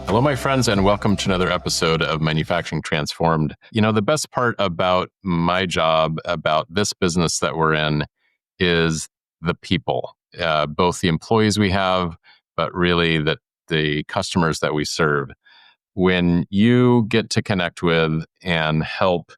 Hello, my friends, and welcome to another episode of Manufacturing Transformed. You know, the best part about my job, about this business that we're in, is the people, both the employees we have, but really the customers that we serve. When you get to connect with and help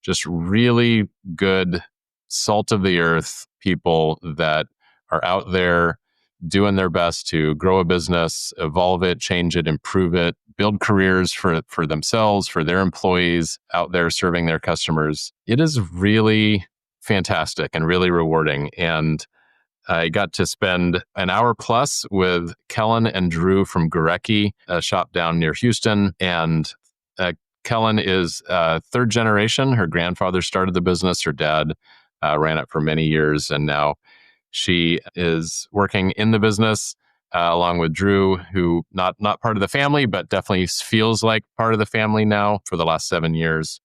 just really good, salt of the earth people that are out there doing their best to grow a business, evolve it, change it, improve it, build careers for themselves, for their employees out there serving their customers. It is really fantastic and really rewarding. And I got to spend an hour plus with Kellen and Drew from Gurecky, a shop down near Houston. And Kellen is third generation. Her grandfather started the business. Her dad ran it for many years. And now she is working in the business along with Drew, who not part of the family, but definitely feels like part of the family now for the last 7 years.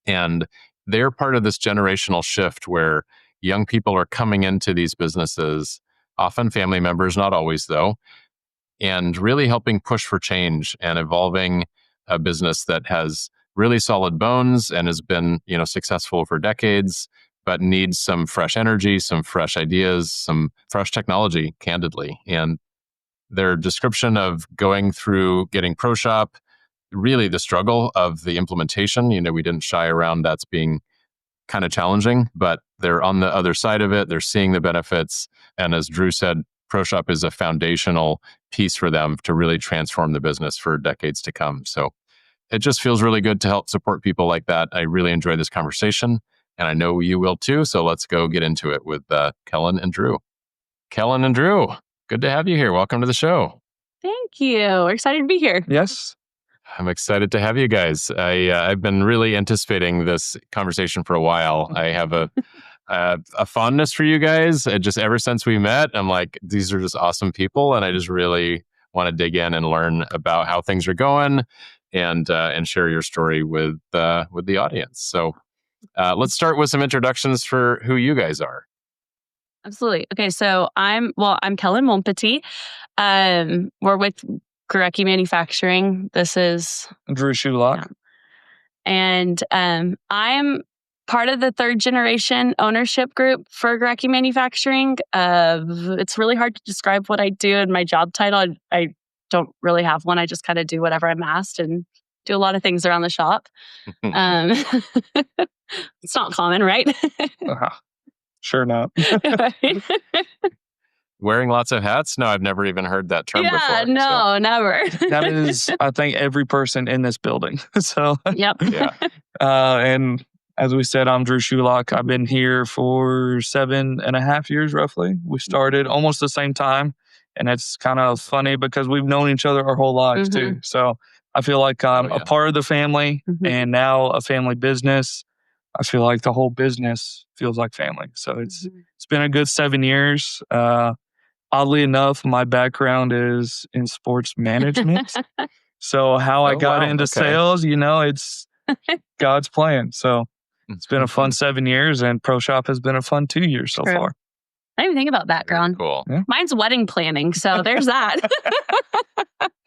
And they're part of this generational shift where young people are coming into these businesses, often family members, not always though, and really helping push for change and evolving a business that has really solid bones and has been, successful for decades, but needs some fresh energy, some fresh ideas, some fresh technology, candidly. And their description of going through getting ProShop, really the struggle of the implementation, we didn't shy around that's being kind of challenging, but they're on the other side of it. They're seeing the benefits. And as Drew said, ProShop is a foundational piece for them to really transform the business for decades to come. So it just feels really good to help support people like that. I really enjoy this conversation, and I know you will too. So let's go get into it with Kellen and Drew. Kellen and Drew, good to have you here. Welcome to the show. Thank you. We're excited to be here. Yes. I'm excited to have you guys. I've been really anticipating this conversation for a while. I have a fondness for you guys. Just ever since we met, I'm like, these are just awesome people, and I just really want to dig in and learn about how things are going, and share your story with the audience. So let's start with some introductions for who you guys are. Absolutely. Okay, so I'm Kellen Montpetit. We're with Gurecky Manufacturing. This is Andrew Sulak. Yeah. And I'm part of the third generation ownership group for Gurecky Manufacturing. It's really hard to describe what I do in my job title. I don't really have one. I just kind of do whatever I'm asked and do a lot of things around the shop. It's not common, right? Sure not. Wearing lots of hats? No, I've never even heard that term before. No, never. That is, I think, every person in this building. So, yep. Yeah. And as we said, I'm Drew Sulak. I've been here for 7.5 years, roughly. We started almost the same time. And it's kind of funny because we've known each other our whole lives too. So I feel like I'm a part of the family and now a family business. I feel like the whole business feels like family. So it's been a good 7 years. Oddly enough, my background is in sports management. So how I got into sales, it's God's plan. So it's been a fun 7 years, and ProShop has been a fun 2 years so far. I didn't even think about background. Very cool. Yeah. Mine's wedding planning, so there's that.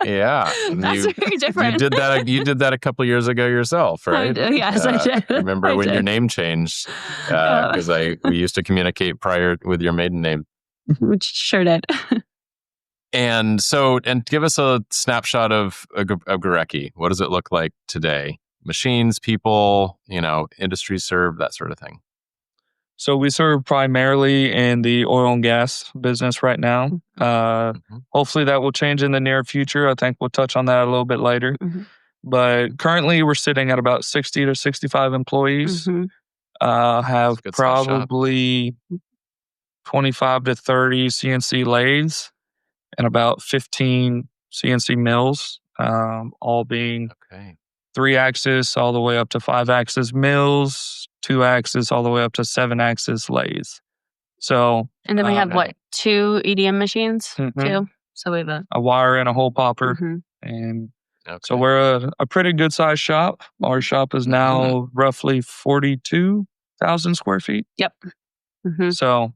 Yeah. That's very different. You did that a couple of years ago yourself, right? Yes, I did. Remember when your name changed? Because we used to communicate prior with your maiden name. Which sure did. And give us a snapshot of Gurecky. What does it look like today? Machines, people, industry served, that sort of thing. So we serve primarily in the oil and gas business right now. Hopefully that will change in the near future. I think we'll touch on that a little bit later. But currently we're sitting at about 60 to 65 employees. Have probably 25 to 30 CNC lathes and about 15 CNC mills, all being 3-axis all the way up to 5-axis mills, 2-axis all the way up to 7-axis lathes. So, and then we have 2 EDM machines too. So we have a wire and a hole popper, and so we're a pretty good sized shop. Our shop is now roughly 42,000 square feet. Yep. So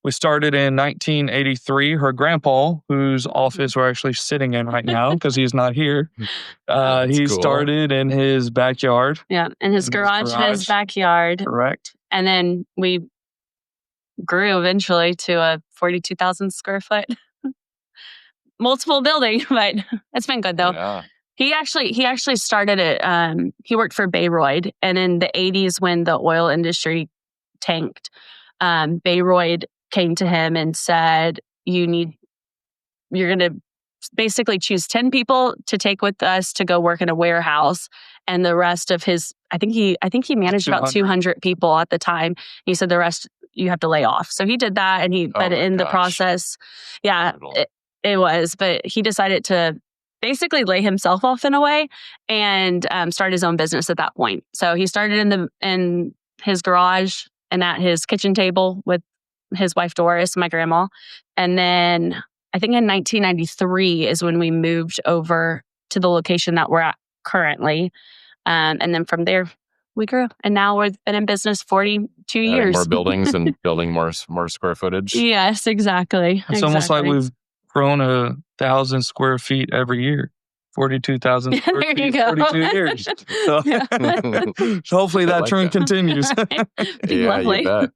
We started in 1983. Her grandpa, whose office we're actually sitting in right now because he's not here, he started in his backyard. Yeah, in his garage, his backyard. Correct. And then we grew eventually to a 42,000 square foot multiple building, but it's been good though. Yeah. He actually started it. He worked for Bayroyd, and in the 80s when the oil industry tanked, Bayroyd came to him and said, you're going to basically choose 10 people to take with us to go work in a warehouse, and the rest of his, I think he managed about 200 people at the time. He said the rest you have to lay off. So he did that, and the process, it was, but he decided to basically lay himself off in a way and start his own business at that point. So he started in his garage and at his kitchen table with his wife Doris, my grandma, and then I think in 1993 is when we moved over to the location that we're at currently. And then from there, we grew. And now we've been in business 42 years. More buildings and building more square footage. Yes, exactly. It's almost like we've grown 1,000 square feet every year. 42,000 square There feet, you go. 42 years. So, so hopefully that trend continues. Yeah, lovely. you bet.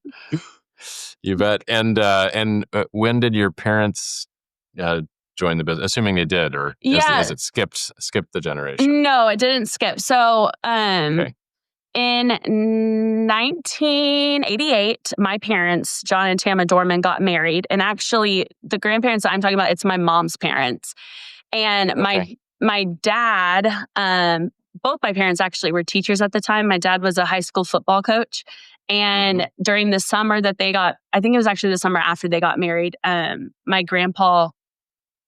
You bet. And when did your parents join the business? Assuming they did, or is it skipped the generation? No, it didn't skip. So in 1988, my parents, John and Tama Dorman, got married. And actually, the grandparents that I'm talking about, it's my mom's parents. And my dad, both my parents actually were teachers at the time. My dad was a high school football coach. And during the summer that they got, I think it was actually the summer after they got married, my grandpa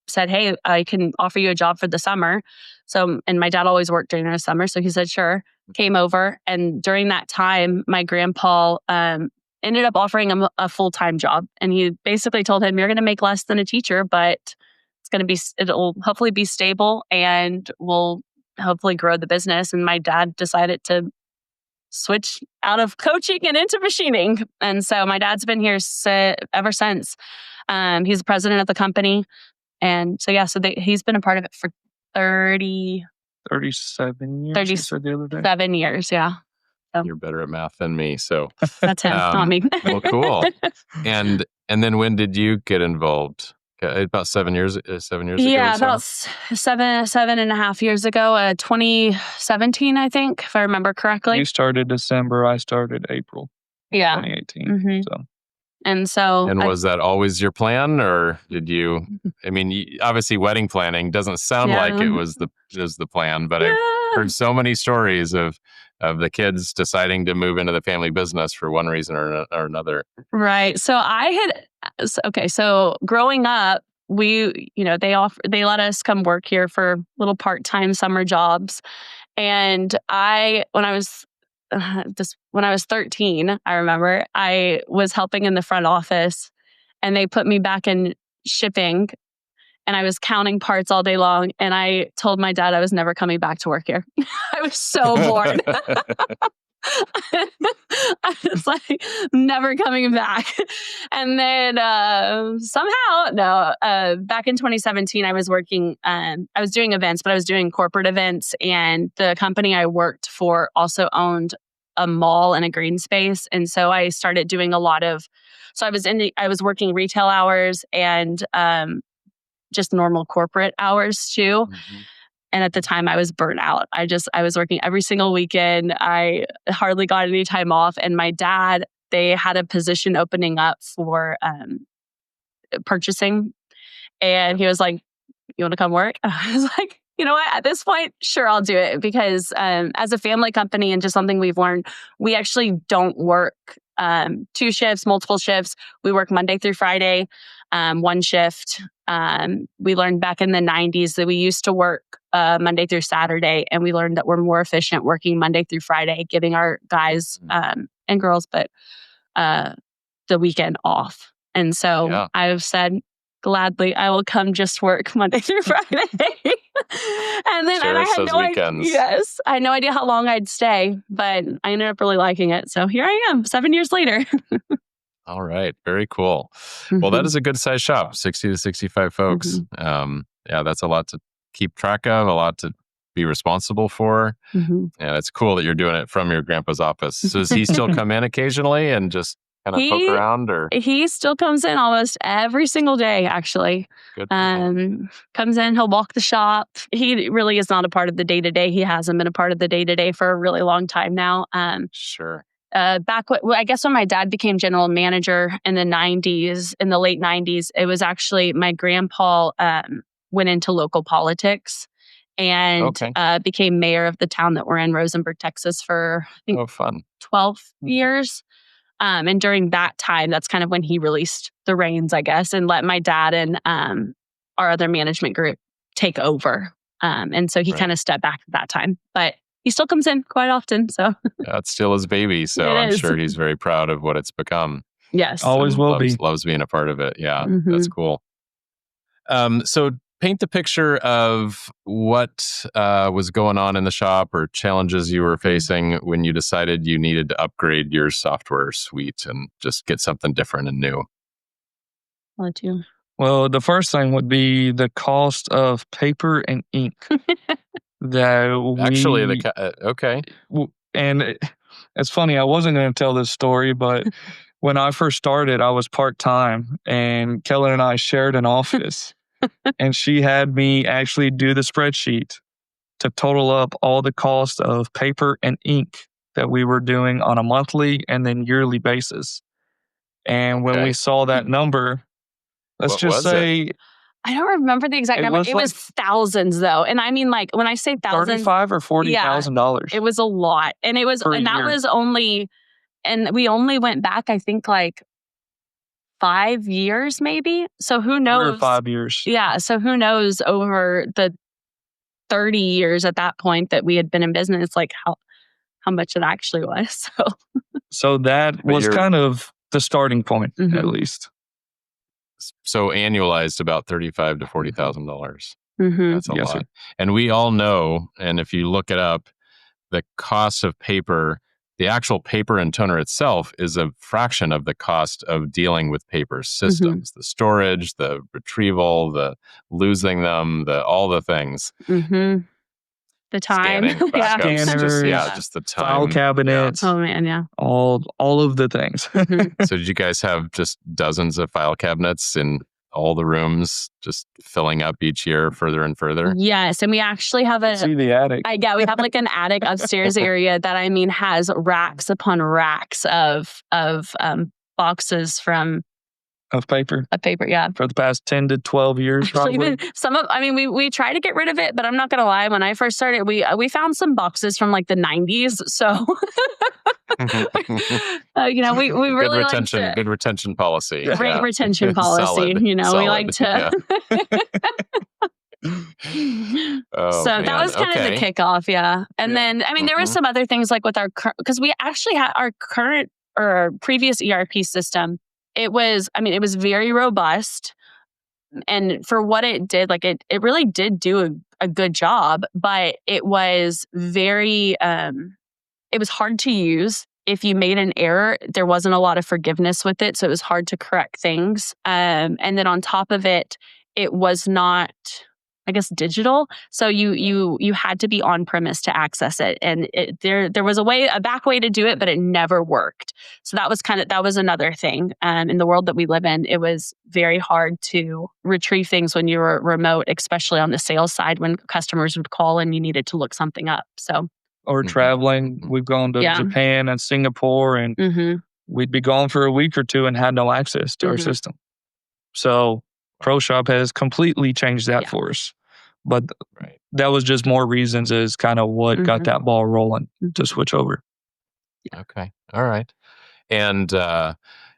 said, hey, I can offer you a job for the summer. So, and my dad always worked during the summer. So he said, sure, came over. And during that time, my grandpa ended up offering him a full-time job. And he basically told him, you're going to make less than a teacher, but it'll hopefully be stable and we'll hopefully grow the business. And my dad decided to switch out of coaching and into machining. And so my dad's been here ever since. He's the president of the company. And so, he's been a part of it for 37 years. 37 years, yeah. So. You're better at math than me, so. That's him, not me. Well, cool. And then when did you get involved? About 7 years ago? Yeah, about 7.5 years ago, 2017, I think, if I remember correctly. You started December, I started April 2018. Mm-hmm. And was that always your plan, or did you, I mean, obviously wedding planning doesn't sound like it was the plan, but I've heard so many stories of the kids deciding to move into the family business for one reason or another. Right. So so growing up, they let us come work here for little part-time summer jobs. And when I was 13, I remember I was helping in the front office and they put me back in shipping and I was counting parts all day long. And I told my dad I was never coming back to work here. I was so bored. I was like, never coming back. And then back in 2017, I was working, I was doing events, but I was doing corporate events. And the company I worked for also owned a mall and a green space. And so I started doing I was working retail hours and just normal corporate hours too. Mm-hmm. And at the time I was burnt out. I was working every single weekend. I hardly got any time off. And my dad, they had a position opening up for purchasing. And he was like, you want to come work? I was like, you know what? At this point, sure, I'll do it. Because as a family company and just something we've learned, we actually don't work 2 shifts, multiple shifts. We work Monday through Friday, 1 shift. We learned back in the 90s that we used to work Monday through Saturday, and we learned that we're more efficient working Monday through Friday, giving our guys and girls, but the weekend off. And so I've said, gladly, I will come just work Monday through Friday. And then I had no idea. Yes, I had no idea how long I'd stay, but I ended up really liking it. So here I am, 7 years later. All right. Very cool. Well, that is a good size shop, 60 to 65 folks. Yeah, that's a lot to keep track of, a lot to be responsible for. Yeah, it's cool that you're doing it from your grandpa's office. So does he still come in occasionally and just kind of poke around, or? He still comes in almost every single day, actually. Good. Comes in, he'll walk the shop. He really is not a part of the day-to-day. He hasn't been a part of the day-to-day for a really long time now. Sure. I guess when my dad became general manager in the late 90s, it was actually my grandpa went into local politics and became mayor of the town that we're in, Rosenberg, Texas, for I think 12 years. And during that time, that's kind of when he released the reins, I guess, and let my dad and our other management group take over. And so he kind of stepped back at that time. But he still comes in quite often. So it's still his baby. So I'm sure he's very proud of what it's become. Yes. Always will be. Loves being a part of it. Yeah, that's cool. So paint the picture of what was going on in the shop or challenges you were facing when you decided you needed to upgrade your software suite and just get something different and new. I'll let you. Well, the first thing would be the cost of paper and ink. And it's funny, I wasn't going to tell this story, but when I first started, I was part-time, and Kellen and I shared an office, and she had me actually do the spreadsheet to total up all the cost of paper and ink that we were doing on a monthly and then yearly basis. And when we saw that number, let's just say... I don't remember the exact number. It was thousands, though. And I mean, like, when I say thousands, $35,000 or $40,000. It was a lot. And it was, and that was only, and we only went back, I think, like 5 years, maybe. So who knows? 5 years. Yeah. So who knows over the 30 years at that point that we had been in business, like how much it actually was. So that was kind of the starting point, at least. So annualized about $35,000 to $40,000. That's a lot. Sir. And we all know, and if you look it up, the cost of paper, the actual paper and toner itself is a fraction of the cost of dealing with paper systems, the storage, the retrieval, the losing them, all the things. The time. Scanning, backups, just the time. File cabinets. Oh, man, yeah. All of the things. So did you guys have just dozens of file cabinets in all the rooms, just filling up each year further and further? Yes, and we actually have See the attic. we have like an attic upstairs area that, I mean, has racks upon racks of boxes of paper. Yeah. For the past 10 to 12 years, probably. Even we try to get rid of it, but I'm not going to lie. When I first started, we found some boxes from like the 90s. So, we really good retention policy. Great retention policy. Solid. We like to. That was kind of the kickoff. Yeah. And then, I mean, there was some other things like with because we actually had our current or previous ERP system. It was very robust, and for what it did, like it really did do a good job, but it was very, it was hard to use. If you made an error, there wasn't a lot of forgiveness with it. So it was hard to correct things. And then on top of it, it was not, I guess, digital. So you had to be on premise to access it. And there was a back way to do it, but it never worked. So that was another thing. In the world that we live in, it was very hard to retrieve things when you were remote, especially on the sales side when customers would call and you needed to look something up. Or traveling. We've gone to Japan and Singapore, and we'd be gone for a week or two and had no access to our system. So ProShop has completely changed that for us. But that was just more reasons is kind of what got that ball rolling to switch over. Okay. All right. And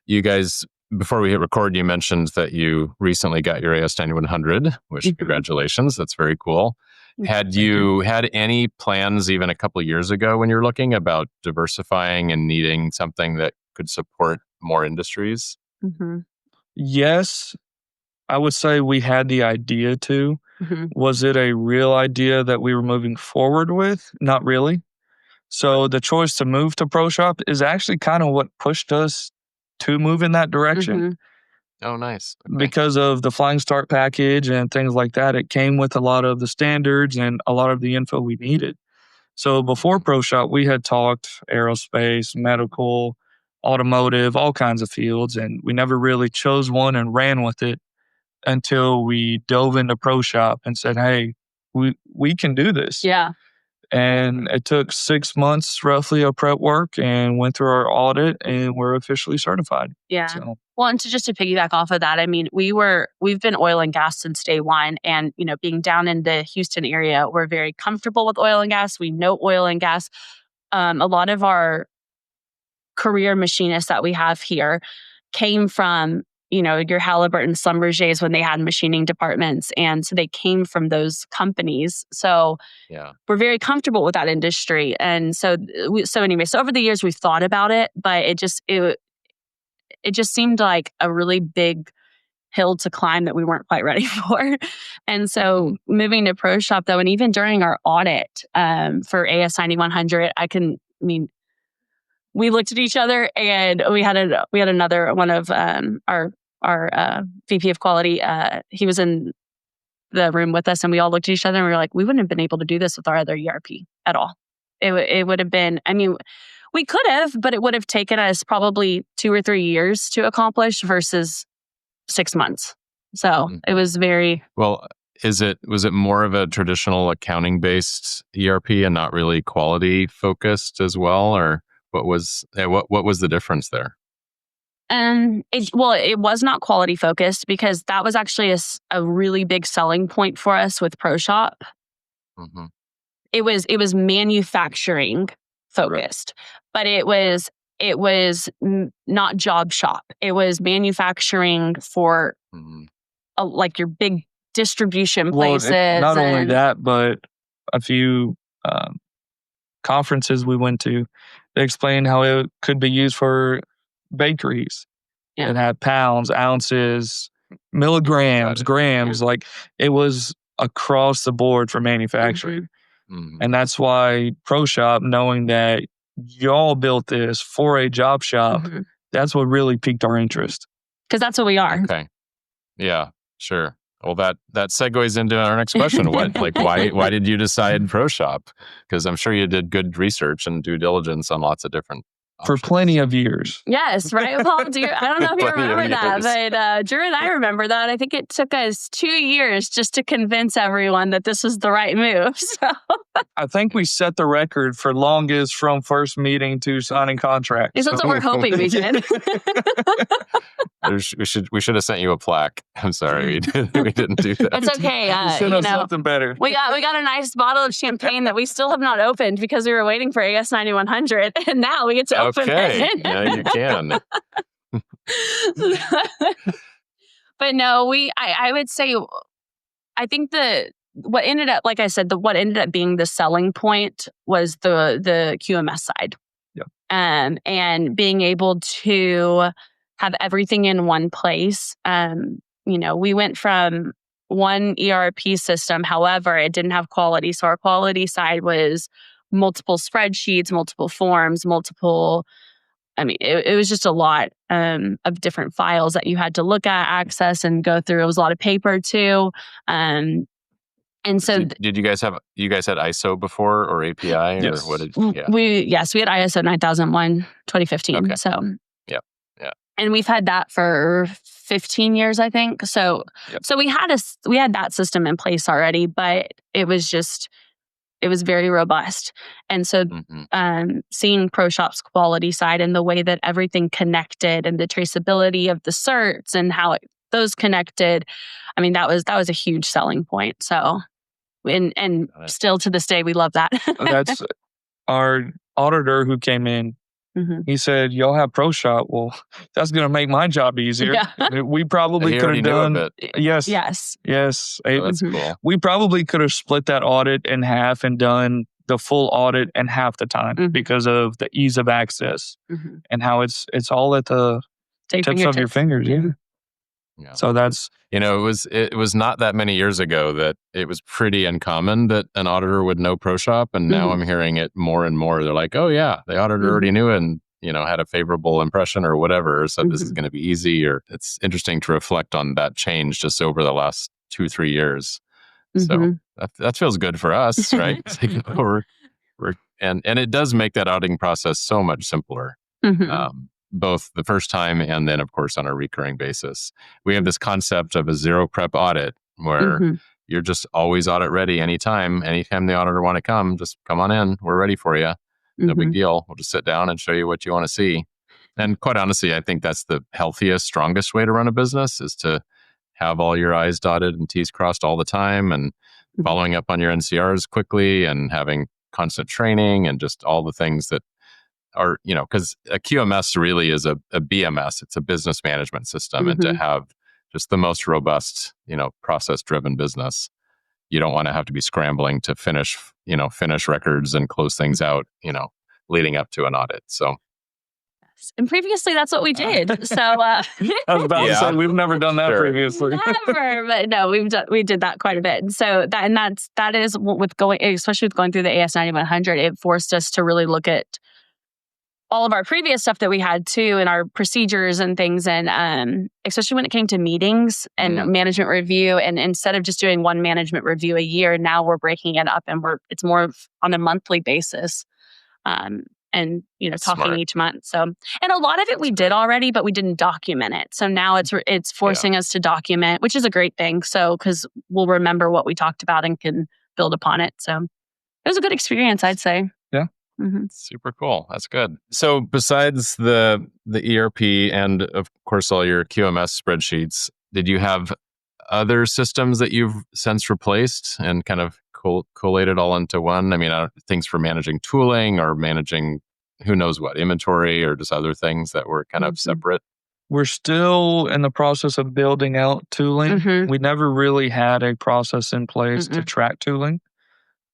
you guys, before we hit record, you mentioned that you recently got your AS9100, which congratulations. That's very cool. Had you had any plans even a couple of years ago when you were looking about diversifying and needing something that could support more industries? Yes, I would say we had the idea to. Was it a real idea that we were moving forward with? Not really. So the choice to move to ProShop is actually kind of what pushed us to move in that direction. Mm-hmm. Oh, nice. Okay. Because of the Flying Start package and things like that. It came with a lot of the standards and a lot of the info we needed. So before ProShop, we had talked aerospace, medical, automotive, all kinds of fields, and we never really chose one and ran with it until we dove into ProShop and said, hey, we can do this. Yeah. And it took 6 months roughly of prep work and went through our audit and we're officially certified. Yeah. So, well, and to piggyback off of that, I mean, we've been oil and gas since day one. And, being down in the Houston area, we're very comfortable with oil and gas. We know oil and gas. A lot of our career machinists that we have here came from, your Halliburton, Schlumberger's when they had machining departments. And so they came from those companies. So yeah, we're very comfortable with that industry. And so over the years we've thought about it, but it just seemed like a really big hill to climb that we weren't quite ready for. And so moving to ProShop though, and even during our audit for AS 9100, we looked at each other and we had another one of our VP of quality. He was in the room with us and we all looked at each other and we were like, we wouldn't have been able to do this with our other ERP at all. It would have been, we could have, but it would have taken us probably 2 or 3 years to accomplish versus 6 months. So it was very... Well, was it more of a traditional accounting based ERP and not really quality focused as well? Or what was the difference there? It was not quality focused because that was actually a really big selling point for us with ProShop. Mm-hmm. It was manufacturing focused, but it was not job shop. It was manufacturing for like your big distribution places. Not only that, but a few conferences we went to, they explained how it could be used for bakeries. Yeah. It had pounds, ounces, milligrams, grams. Yeah. Like it was across the board for manufacturing. Mm-hmm. And that's why ProShop, knowing that y'all built this for a job shop, that's what really piqued our interest. Because that's what we are. Okay. Yeah, sure. Well, that segues into our next question. Why did you decide ProShop? Because I'm sure you did good research and due diligence on lots of different for plenty of years. Yes, right, Paul? I don't know if you remember that, but Drew and I remember that. I think it took us 2 years just to convince everyone that this was the right move. So I think we set the record for longest from first meeting to signing contract. That's what we're hoping we did. We should have sent you a plaque. I'm sorry, we didn't do that. It's okay. Send us something better. We got a nice bottle of champagne that we still have not opened because we were waiting for AS 9100, and now we get to open it. Now you can. But no, I would say, I think what ended up, like I said, what ended up being the selling point was the QMS side. Yeah. And being able to have everything in one place. We went from one ERP system, however, it didn't have quality. So our quality side was multiple spreadsheets, multiple forms, it was just a lot of different files that you had to look at, access, and go through. It was a lot of paper too. And so, did you guys had ISO before or API? Yes. Or what we had ISO 9001 2015. Okay. So yeah. And we've had that for 15 years, I think. So we had that system in place already, but it was very robust. And so seeing ProShop's quality side and the way that everything connected and the traceability of the certs and how those connected, that was a huge selling point. So, and still to this day, we love that. That's our auditor who came in. He said, y'all have ProShop. Well, that's going to make my job easier. Yeah. We probably could have done... Yes. Oh, that's cool. We probably could have split that audit in half and done the full audit in half the time because of the ease of access and how it's all at the tips of your fingers. Yeah. So that's... it was not that many years ago that it was pretty uncommon that an auditor would know ProShop, and now I'm hearing it more and more. They're like, oh yeah, the auditor already knew it, and had a favorable impression or whatever, or said this is going to be easy, or it's interesting to reflect on that change just over the last 2-3 years. So that feels good for us, right? It's like, and it does make that auditing process so much simpler. Both the first time and then, of course, on a recurring basis. We have this concept of a zero prep audit where you're just always audit ready anytime the auditor want to come, just come on in. We're ready for you. No big deal. We'll just sit down and show you what you want to see. And quite honestly, I think that's the healthiest, strongest way to run a business, is to have all your I's dotted and T's crossed all the time, and following up on your NCRs quickly, and having constant training, and just all the things that are, because a QMS really is a BMS. It's a business management system. And to have just the most robust, process-driven business, you don't want to have to be scrambling to finish records and close things out, leading up to an audit. So, and previously that's what we did. So I was about to say, we've never done that previously. Never, but no, we did that quite a bit. And so that is with going, especially with going through the AS 9100, it forced us to really look at all of our previous stuff that we had too, and our procedures and things, and especially when it came to meetings and management review. And instead of just doing one management review a year, now we're breaking it up, and it's more on a monthly basis. And talking smart. Each month. So, and a lot of it we did already, but we didn't document it. So now it's forcing us to document, which is a great thing. So, because we'll remember what we talked about and can build upon it. So it was a good experience, I'd say. Yeah. Super cool. That's good. So besides the ERP and of course all your QMS spreadsheets, did you have other systems that you've since replaced and kind of collated all into one? I mean, things for managing tooling or managing who knows what, inventory, or just other things that were kind of separate? We're still in the process of building out tooling. We never really had a process in place to track tooling.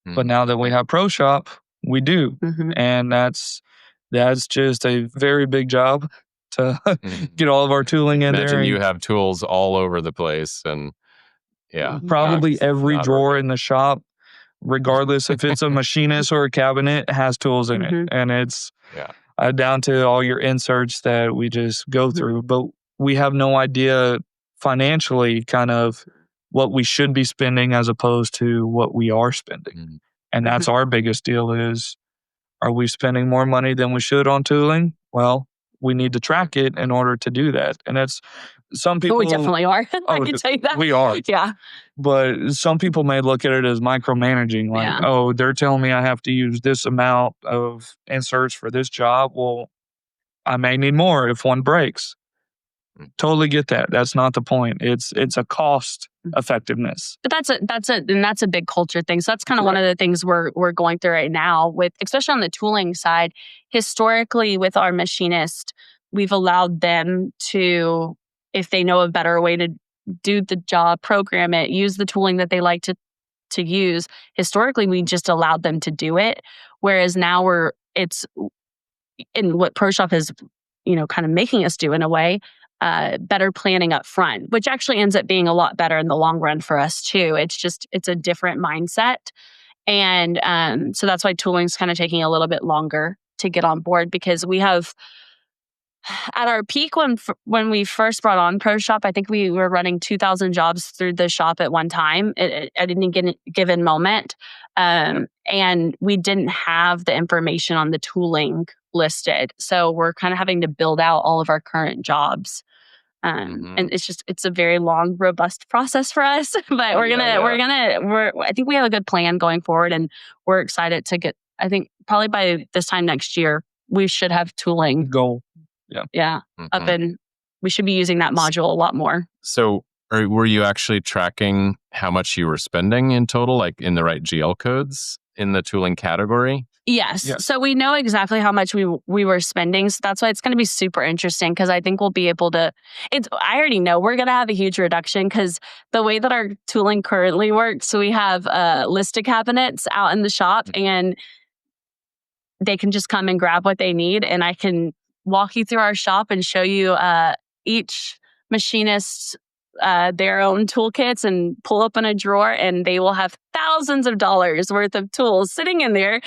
But now that we have ProShop, we do. And that's just a very big job to get all of our tooling in there. Imagine you have tools all over the place, and probably every drawer in the shop, regardless if it's a machinist or a cabinet, has tools in it. And it's down to all your inserts that we just go through. But we have no idea financially kind of what we should be spending as opposed to what we are spending. And that's our biggest deal is, are we spending more money than we should on tooling? Well, we need to track it in order to do that. And that's some people... we definitely are. I can tell you that. We are. Yeah. But some people may look at it as micromanaging. Like, they're telling me I have to use this amount of inserts for this job. Well, I may need more if one breaks. Totally get that. That's not the point. It's a cost effectiveness. But that's a big culture thing. So that's kind of one of the things we're going through right now, with especially on the tooling side. Historically, with our machinist, we've allowed them to, if they know a better way to do the job, program it, use the tooling that they like to use. Historically, we just allowed them to do it. Whereas now it's in what ProShop is, kind of making us do in a way, better planning up front, which actually ends up being a lot better in the long run for us too. It's a different mindset. And so that's why tooling's kind of taking a little bit longer to get on board, because we have, at our peak when we first brought on ProShop, I think we were running 2,000 jobs through the shop at one time at any given moment. And we didn't have the information on the tooling listed. So we're kind of having to build out all of our current jobs. And it's a very long, robust process for us, but I think we have a good plan going forward, and we're excited to get, I think probably by this time next year, we should have tooling goal. Up, and we should be using that module a lot more. So were you actually tracking how much you were spending in total, like in the right GL codes in the tooling category? Yes. So we know exactly how much we were spending. So that's why it's going to be super interesting, because I think we'll be able to, I already know we're going to have a huge reduction, because the way that our tooling currently works, so we have listed cabinets out in the shop, and they can just come and grab what they need. And I can walk you through our shop and show you each machinist their own toolkits, and pull open a drawer, and they will have thousands of dollars worth of tools sitting in there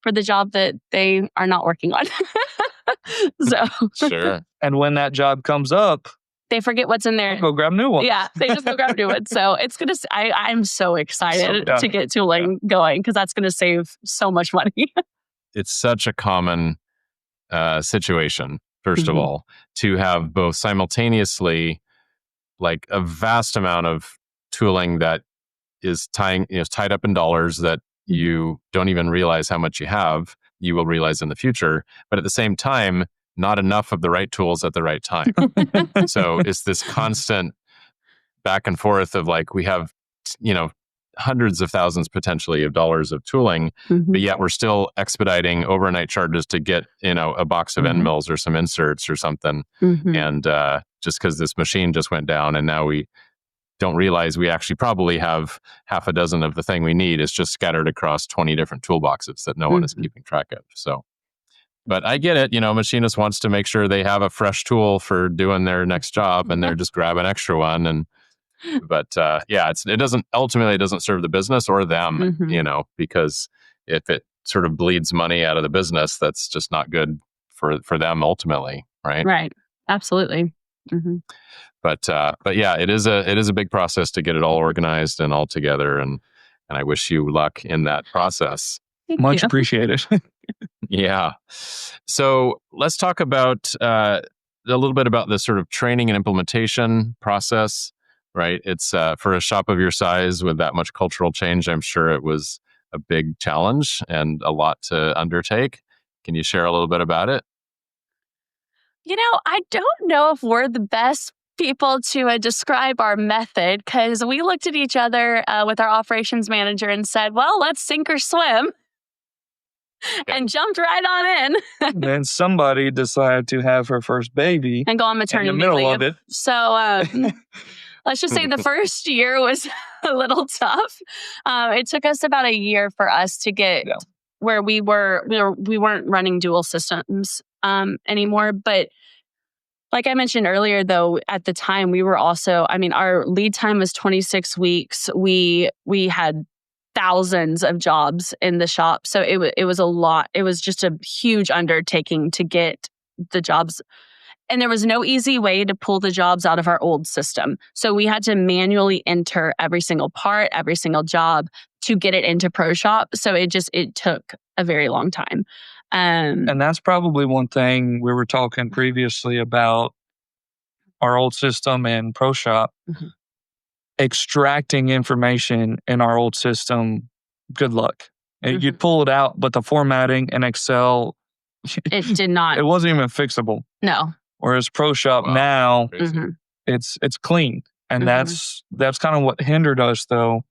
for the job that they are not working on. So Sure. And when that job comes up, they forget what's in there. go grab new ones. Yeah, they just go grab new ones. So it's going to, I'm so excited So, yeah. to get tooling going because that's going to save so much money. It's such a common situation, first of all, to have both simultaneously like a vast amount of tooling that is tied up in dollars that you don't even realize how much you have. You will realize in the future, but at the same time, not enough of the right tools at the right time. So it's this constant back and forth of like, we have, hundreds of thousands potentially of dollars of tooling, but yet we're still expediting overnight charges to get, a box of end mills or some inserts or something. And just because this machine just went down and now we don't realize we actually probably have half a dozen of the thing we need. It's just scattered across 20 different toolboxes that no one is keeping track of. So, but I get it. Machinist wants to make sure they have a fresh tool for doing their next job and they're just grab an extra one. But it doesn't serve the business or them, because if it sort of bleeds money out of the business, that's just not good for them ultimately. Right. Right. Absolutely. But yeah, it is a big process to get it all organized and all together. And I wish you luck in that process. Much appreciated. Yeah. So let's talk about a little bit about the sort of training and implementation process, right? It's for a shop of your size with that much cultural change, I'm sure it was a big challenge and a lot to undertake. Can you share a little bit about it? I don't know if we're the best people to describe our method because we looked at each other with our operations manager and said, well, let's sink or swim. And jumped right on in. Then somebody decided to have her first baby and go on maternity in the middle leave. of it. So let's just say the first year was a little tough. It took us about a year for us to get where we weren't running dual systems anymore. But like I mentioned earlier, though, at the time we were also, our lead time was 26 weeks. We had thousands of jobs in the shop. So it was a lot. It was just a huge undertaking to get the jobs. And there was no easy way to pull the jobs out of our old system. So we had to manually enter every single part, every single job to get it into ProShop. So it took a very long time. And that's probably one thing we were talking previously about our old system and ProShop. Extracting information in our old system, good luck. You'd pull it out, but the formatting in Excel, it did not. It wasn't even fixable. No. Whereas ProShop now, it's clean. And that's kind of what hindered us, though,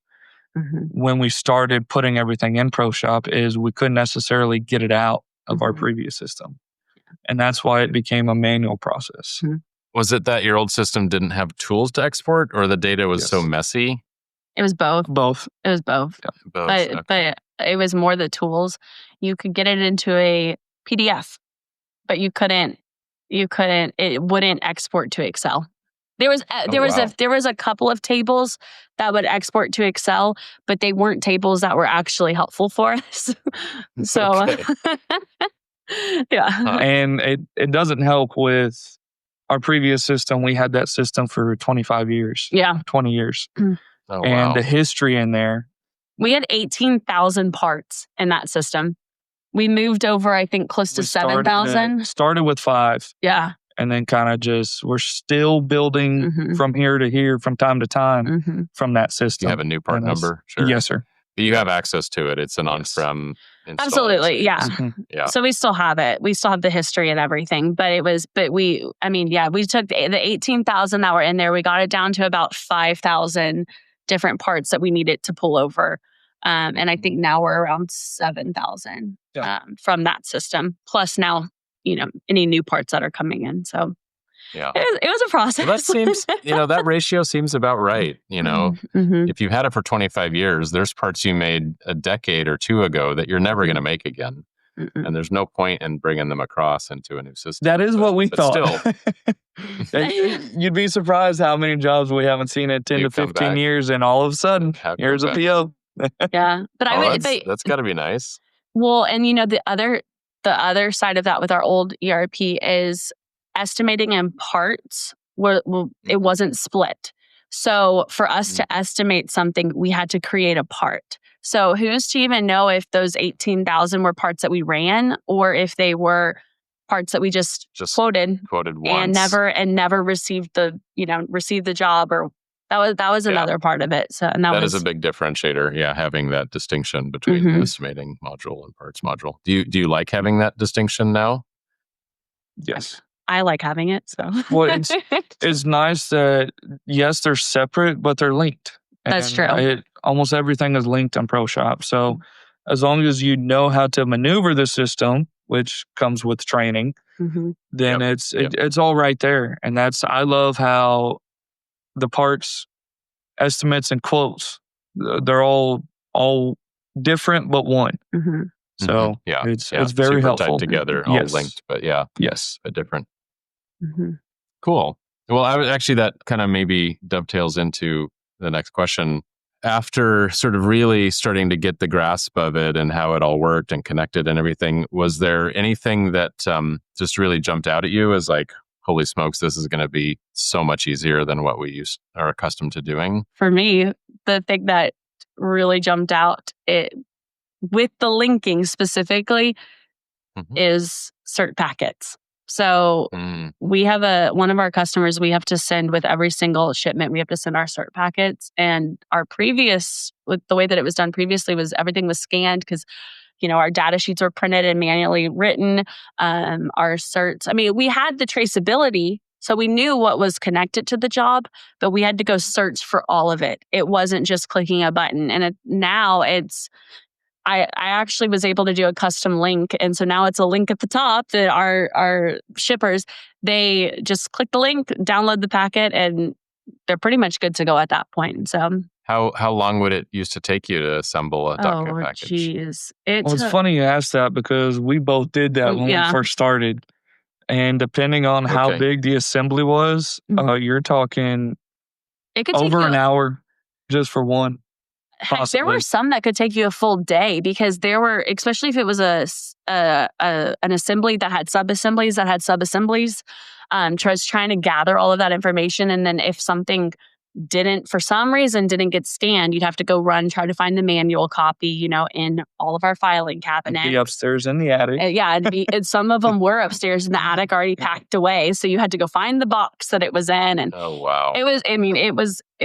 when we started putting everything in ProShop, is we couldn't necessarily get it out of our previous system. And that's why it became a manual process. Was it that your old system didn't have tools to export, or the data was so messy? It was both. It was both. Yeah, both. But it was more the tools. You could get it into a PDF, but you couldn't. It wouldn't export to Excel. There was a couple of tables that would export to Excel, but they weren't tables that were actually helpful for us. So, yeah. And it doesn't help with our previous system. We had that system for 25 years. Yeah. 20 years. Oh, and the history in there. We had 18,000 parts in that system. We moved over, I think, close to 7,000. Started with 5. Yeah. And then kind of we're still building from here to here from time to time from that system. You have a new part number? Sure. Yes, sir. But you have access to it. It's an on-prem install. Absolutely, yeah. Yeah. So we still have it. We still have the history and everything. But we took the 18,000 that were in there. We got it down to about 5,000 different parts that we needed to pull over. And I think now we're around 7,000 from that system. Plus now, any new parts that are coming in. So yeah, it was a process. Well, that seems, that ratio seems about right. If you've had it for 25 years, there's parts you made a decade or two ago that you're never going to make again. And there's no point in bringing them across into a new system. That is what we thought. Still, you'd be surprised how many jobs we haven't seen in 10 to 15 years, and all of a sudden, here's a PO. Yeah, but that's got to be nice. Well, and the other the other side of that with our old ERP is estimating in parts where it wasn't split. So for us to estimate something, we had to create a part. So who's to even know if those 18,000 were parts that we ran or if they were parts that we just quoted once and never received the job, or that was another part of it. So and that is a big differentiator. Yeah, having that distinction between the estimating module and parts module. Do you like having that distinction now? Yes. I like having it. So well, it's nice that yes, they're separate, but they're linked. That's true. Almost everything is linked on ProShop. So as long as you know how to maneuver the system, which comes with training, then it's all right there. And I love how the parts estimates and quotes, they're all different but one. So it's very helpful. Tied together, all linked, but but different. Cool. Well, that kind of maybe dovetails into the next question. After sort of really starting to get the grasp of it and how it all worked and connected and everything, was there anything that just really jumped out at you as like, holy smokes, this is going to be so much easier than what we are accustomed to doing? For me, the thing that really jumped out with the linking specifically is cert packets. So we have one of our customers, we have to send with every single shipment, we have to send our cert packets. And with the way that it was done previously was everything was scanned because, our data sheets were printed and manually written. Our certs, we had the traceability, so we knew what was connected to the job, but we had to go search for all of it. It wasn't just clicking a button. And now I actually was able to do a custom link. And so now it's a link at the top that our shippers, they just click the link, download the packet, and they're pretty much good to go at that point. So how long would it used to take you to assemble a document package? Geez. It's funny you asked that because we both did that when we first started. And depending on how big the assembly was, you're talking it could over an hour just for one. Heck, there were some that could take you a full day because there were, especially if it was an assembly that had sub-assemblies trying to gather all of that information. And then if something for some reason didn't get scanned, you'd have to go try to find the manual copy, in all of our filing cabinets. It'd be upstairs in the attic. Some of them were upstairs in the attic already packed away. So you had to go find the box that it was in. And oh, wow. It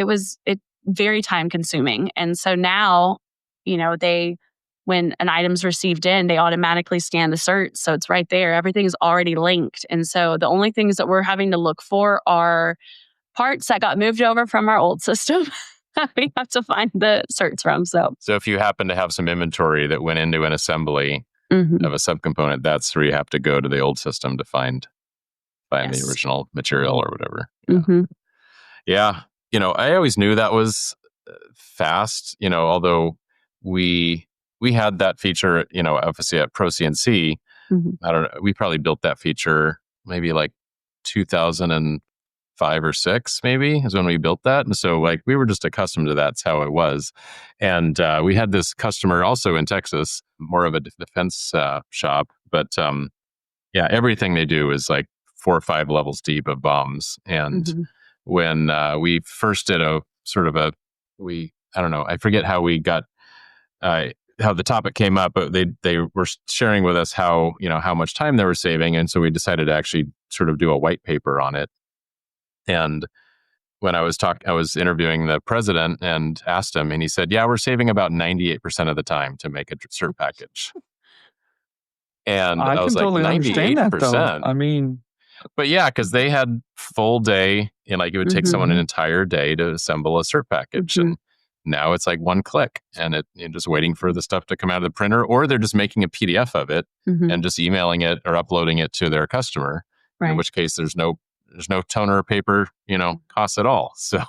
was very time consuming. And so now, when an item's received in, they automatically scan the cert. So it's right there. Everything's already linked. And so the only things that we're having to look for are parts that got moved over from our old system. We have to find the certs from. So if you happen to have some inventory that went into an assembly of a subcomponent, that's where you have to go to the old system to find the original material or whatever. Yeah. I always knew that was fast, although we had that feature, obviously at ProCNC. I don't know, we probably built that feature maybe like 2005 or 6 maybe is when we built that. And so we were just accustomed to that's how it was. And we had this customer also in Texas, more of a defense shop, but everything they do is like 4 or 5 levels deep of bombs. And when we first did I don't know, I forget how we got, how the topic came up, but they were sharing with us how much time they were saving. And so we decided to actually sort of do a white paper on it. And when I was interviewing the president and asked him, and he said, we're saving about 98% of the time to make a cert package. And I was like, 98%? But because they had full day, and it would take someone an entire day to assemble a cert package. And now it's like one click, and you're just waiting for the stuff to come out of the printer, or they're just making a PDF of it and just emailing it or uploading it to their customer. Right. In which case, there's no toner or paper, costs at all. So,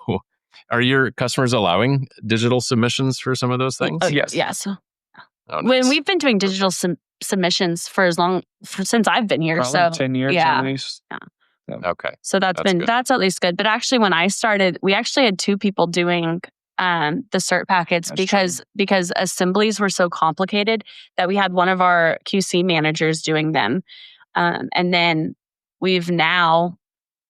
are your customers allowing digital submissions for some of those things? Yes. Oh, nice. When we've been doing digital submissions since I've been here, probably 10 years at least. Okay. So that's at least good. But actually, when I started, we actually had 2 people doing the cert packets That's because assemblies were so complicated that we had one of our QC managers doing them. And then we've now,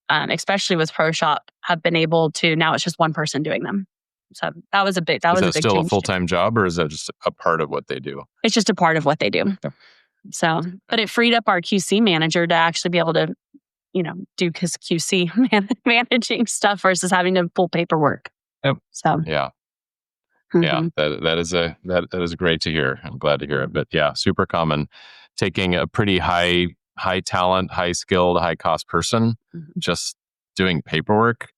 especially with ProShop, have been able to, now it's just one person doing them. So that was a big still change a full-time job, or is that just a part of what they do? It's just a part of what they do. Yeah. So, but it freed up our QC manager to actually be able to, do his QC managing stuff versus having to pull paperwork. Yep. So yeah. Mm-hmm. Yeah, that is great to hear. I'm glad to hear it. But yeah, super common. Taking a pretty high talent, high skilled, high cost person, just doing paperwork,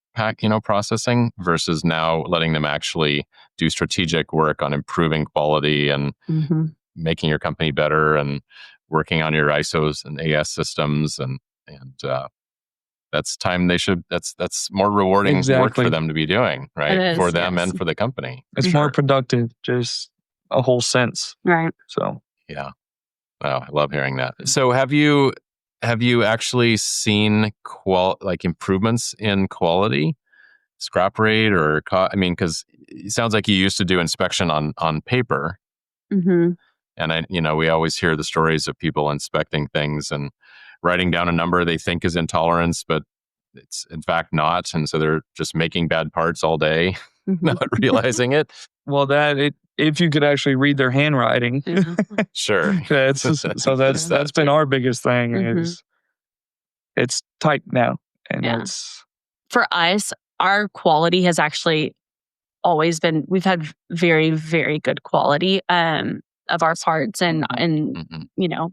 processing, versus now letting them actually do strategic work on improving quality and making your company better and working on your ISOs and AS systems and that's time that's more rewarding work for them to be doing, right? For them and for the company. It's more productive, just a whole sense. Right. So yeah. Wow, I love hearing that. So have you actually seen improvements in quality, scrap rate, or because it sounds like you used to do inspection on paper. Mm-hmm. And we always hear the stories of people inspecting things and writing down a number they think is in tolerance, but it's in fact not. And so they're just making bad parts all day, not realizing it. Well, if you could actually read their handwriting, sure. That's been our biggest thing is it's tight now. And it's for us, our quality has actually always been, we've had very, very good quality of our parts and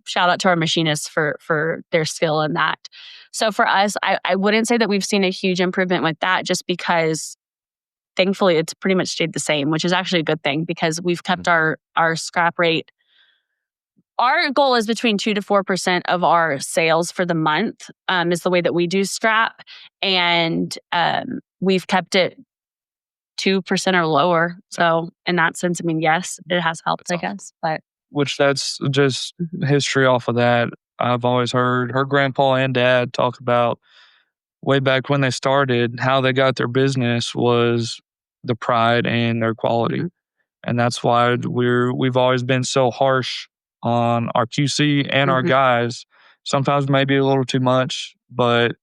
shout out to our machinists for their skill in that. So for us, I wouldn't say that we've seen a huge improvement with that, just because thankfully it's pretty much stayed the same, which is actually a good thing because we've kept our scrap rate. Our goal is between 2 to 4% of our sales for the month is the way that we do scrap. And we've kept it 2% or lower. So in that sense, yes, it has helped, I guess. But which that's just history off of that. I've always heard her grandpa and dad talk about way back when they started, how they got their business was the pride and their quality. And that's why we've always been so harsh on our QC and our guys. Sometimes maybe a little too much, but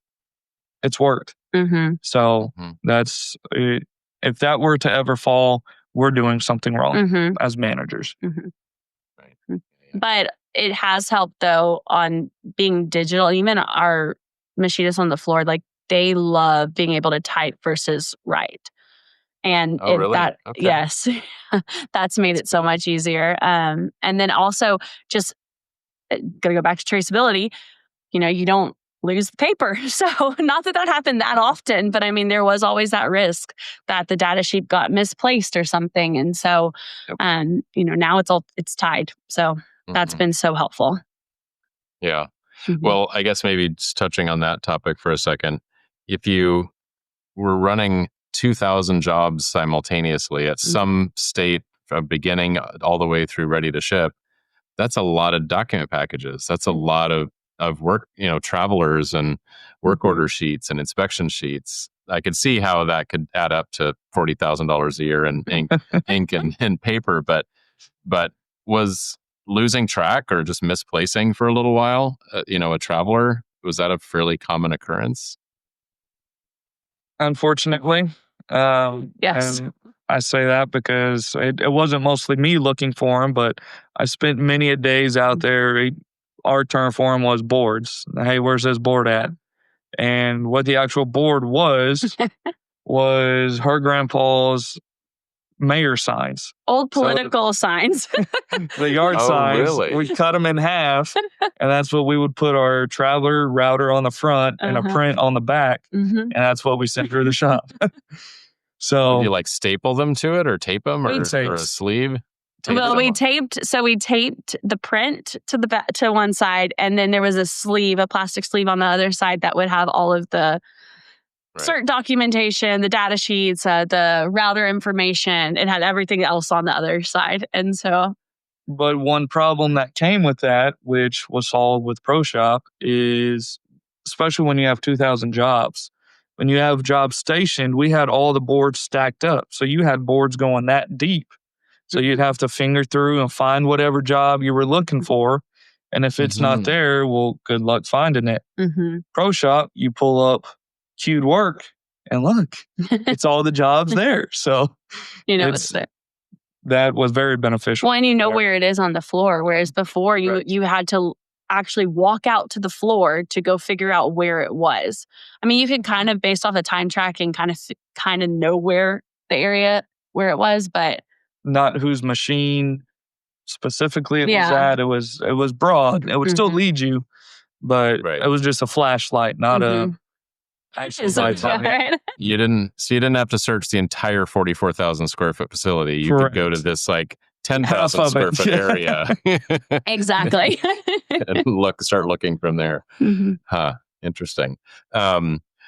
it's worked. So that's it. If that were to ever fall, we're doing something wrong as managers. Right. But it has helped though on being digital. Even our machinists on the floor, they love being able to type versus write. And really? yes, that's made it so much easier. And then also just gonna go back to traceability. You don't lose the paper. So not that happened that often, but there was always that risk that the data sheet got misplaced or something. And so, now it's tied. So that's been so helpful. Yeah. Well, I guess maybe just touching on that topic for a second, if you were running 2,000 jobs simultaneously at some state from beginning all the way through ready to ship, that's a lot of document packages. That's a lot of work, travelers and work order sheets and inspection sheets. I could see how that could add up to $40,000 a year in ink and paper, but was losing track or just misplacing for a little while, a traveler, was that a fairly common occurrence? Unfortunately. Yes. And I say that because it wasn't mostly me looking for them, but I spent many a days out there. Our term for them was boards. Hey, where's this board at? And what the actual board was her grandpa's mayor signs. Old political signs. The yard signs. Really? We cut them in half, and that's what we would put our traveler router on the front and a print on the back, and that's what we sent through the shop. So you staple them to it or tape them or a sleeve? We taped the print to the back to one side, and then there was a plastic sleeve on the other side that would have all of the cert documentation, the data sheets, the router information. It had everything else on the other side. And so, but one problem that came with that, which was solved with ProShop, is especially when you have 2,000 jobs, When you have jobs stationed, we had all the boards stacked up. So you had boards going that deep. So you'd have to finger through and find whatever job you were looking for. And if it's not there, well, good luck finding it. ProShop, you pull up queued work and look, it's all the jobs there. So it's there. That was very beneficial. Well, and you know where it is on the floor, whereas before you had to actually walk out to the floor to go figure out where it was. I mean, you could kind of, based off of time tracking, kind of know where the area where it was, but not whose machine specifically it was at. It was broad. It would still lead you, but it was just a flashlight, not a actual light. Right? You didn't have to search the entire 44,000 square foot facility. You could go to this like 10,000 square foot area. Exactly. And start looking from there. Huh. Interesting.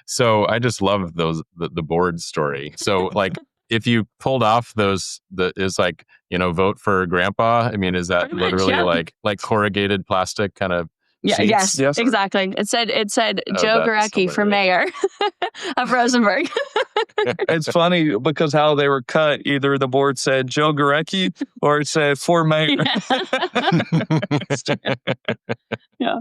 So I just love the board story. So like, if you pulled off those, is like, vote for grandpa. I mean, is that Pretty much, literally like corrugated plastic kind of seats? Yes, exactly. It said Joe Gurecky for mayor of Rosenberg. It's funny because how they were cut, either the board said Joe Gurecky or it said for mayor. Yeah.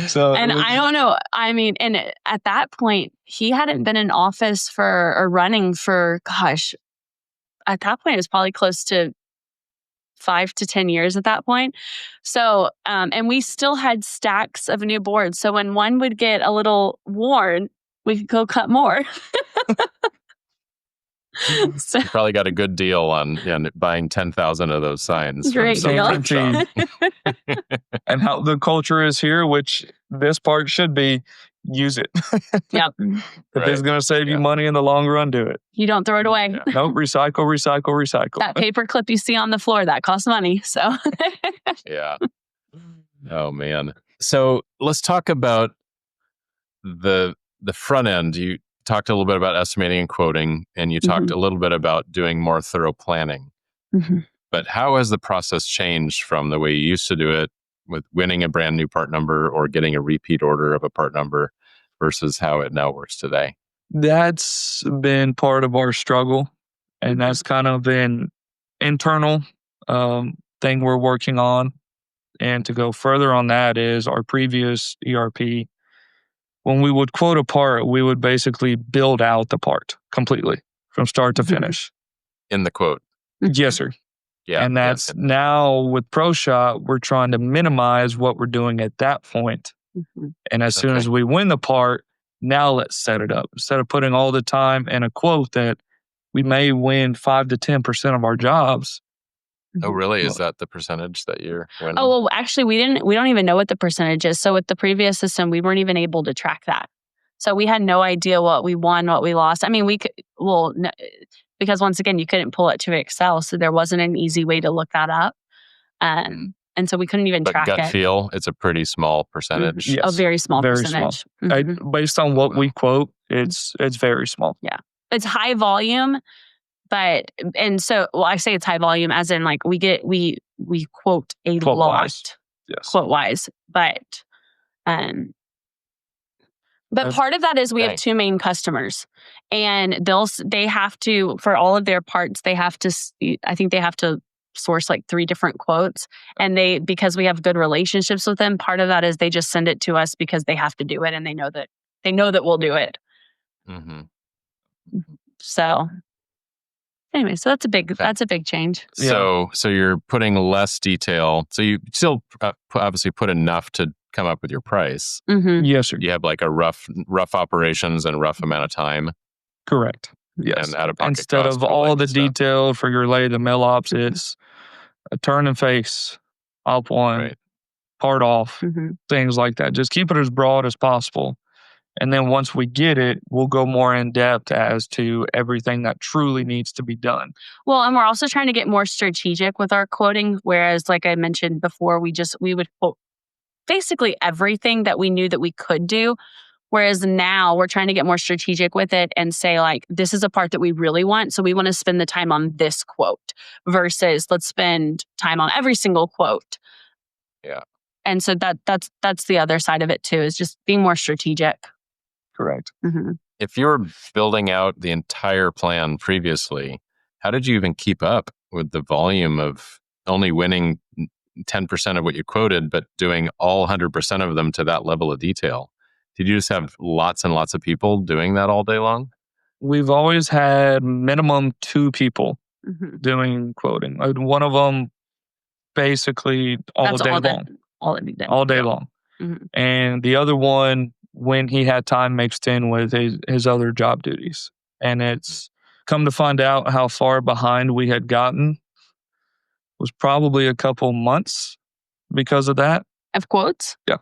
So, and I don't know. I mean, and at that point, he hadn't been in office or running for, gosh, at that point, it was probably close to 5 to 10 years at that point. So, and we still had stacks of new boards. So when one would get a little worn, we could go cut more. So, you probably got a good deal on buying 10,000 of those signs. Great deal. And how the culture is here, which this part should be, use it. Yep. If it's going to save you money in the long run, do it. You don't throw it away. Nope. Recycle. That paper clip you see on the floor, that costs money. So yeah. Oh man. So let's talk about the front end. You talked a little bit about estimating and quoting, and you talked a little bit about doing more thorough planning. But how has the process changed from the way you used to do it with winning a brand new part number or getting a repeat order of a part number versus how it now works today? That's been part of our struggle, and that's kind of been internal thing we're working on. And to go further on that is our previous ERP. When we would quote a part, we would basically build out the part completely from start to finish. In the quote? Yes, sir. Yeah. And that's now with ProShop, we're trying to minimize what we're doing at that point. And as soon as we win the part, now let's set it up. Instead of putting all the time in a quote that we may win 5 to 10% of our jobs. Oh, really? Is that the percentage that you're winning? Oh, well, actually, we don't even know what the percentage is. So with the previous system, we weren't even able to track that. So we had no idea what we won, what we lost. I mean, we could, because once again, you couldn't pull it to Excel. So there wasn't an easy way to look that up. And so we couldn't even track it. Gut feel, it's a pretty small percentage. Yes. A very small percentage. Small. Based on what we quote, it's very small. Yeah. It's high volume, I say it's high volume as in like we quote a lot. Yes. Quote wise. But part of that is we have two main customers, and they have to, for all of their parts, I think they have to source like 3 different quotes, and because we have good relationships with them, part of that is they just send it to us because they have to do it and they know that we'll do it. So anyway, so that's a big change. So you're putting less detail. So you still obviously put enough to come up with your price. Yes, sir. You have like a rough operations and rough amount of time. Correct. Yes. And out-of-pocket instead of all the detail for your lathe and mill ops, it's a turn and face, op one, part off, things like that. Just keep it as broad as possible. And then once we get it, we'll go more in depth as to everything that truly needs to be done. Well, and we're also trying to get more strategic with our quoting. Whereas, like I mentioned before, we would quote basically everything that we knew that we could do. Whereas now we're trying to get more strategic with it and say, like, this is a part that we really want. So we want to spend the time on this quote versus let's spend time on every single quote. Yeah. And so that's the other side of it too, is just being more strategic. Correct. if you were building out the entire plan previously, how did you even keep up with the volume of only winning 10% of what you quoted, but doing all 100% of them to that level of detail? Did you just have lots and lots of people doing that all day long? We've always had minimum 2 people Mm-hmm. doing quoting. One of them basically all That's day all long. all Day day. long. Mm-hmm. And the other one, when he had time mixed in with his other job duties. And it's come to find out how far behind we had gotten was probably a couple months because of that. Of quotes? Yeah.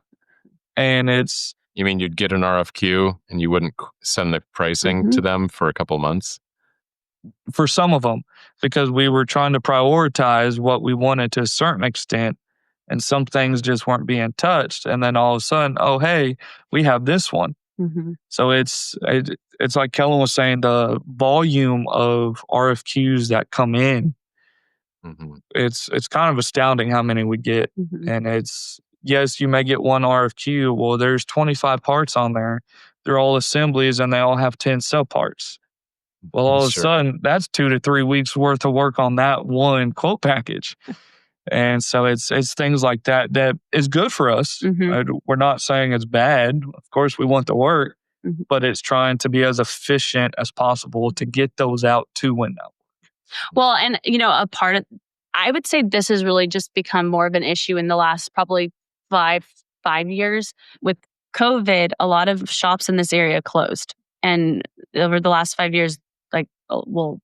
And it's You mean you'd get an RFQ and you wouldn't send the pricing Mm-hmm. to them for a couple months? for some of them because we were trying to prioritize what we wanted to a certain extent. And some things just weren't being touched. And then all of a sudden, oh, hey, we have this one. Mm-hmm. So it's like Kellen was saying, the volume of RFQs that come in, Mm-hmm. it's kind of astounding how many we get. Mm-hmm. And it's, yes, you may get one RFQ. Well, there's 25 parts on there. They're all assemblies and they all have 10 subparts. Well, all of a sudden, that's 2 to 3 weeks worth of work on that one quote package. And so it's things like that that is good for us. Mm-hmm. We're not saying it's bad. Of course, we want the work, Mm-hmm. but it's trying to be as efficient as possible to get those out to win that work. Well, and a part of, I would say this has really just become more of an issue in the last probably five years. With COVID, a lot of shops in this area closed. And over the last 5 years,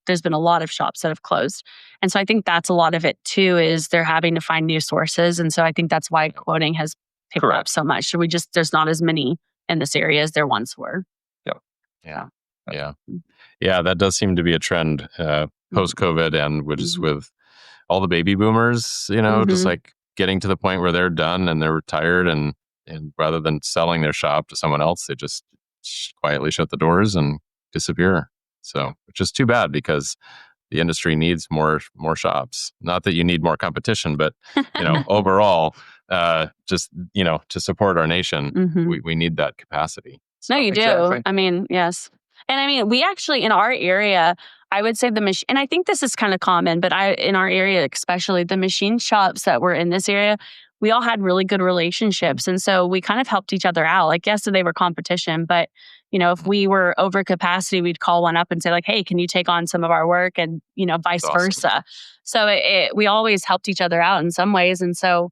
there's been a lot of shops that have closed. And so I think that's a lot of it too, is they're having to find new sources. And so I think that's why quoting has picked up so much. So there's not as many in this area as there once were. Yeah, that does seem to be a trend post-COVID, and which is with all the baby boomers, just like getting to the point where they're done and they're retired, and rather than selling their shop to someone else, they just quietly shut the doors and disappear. So, which is too bad because the industry needs more shops. Not that you need more competition, but overall, just to support our nation, we need that capacity. So. No, you do. Exactly. I mean, yes. And I mean, we actually, in our area, I would say and I think this is kind of common, but in our area, especially the machine shops that were in this area, we all had really good relationships. And so we kind of helped each other out. Like, yes, they were competition, but if we were over capacity, we'd call one up and say like, hey, can you take on some of our work? And, vice versa. So we always helped each other out in some ways. And so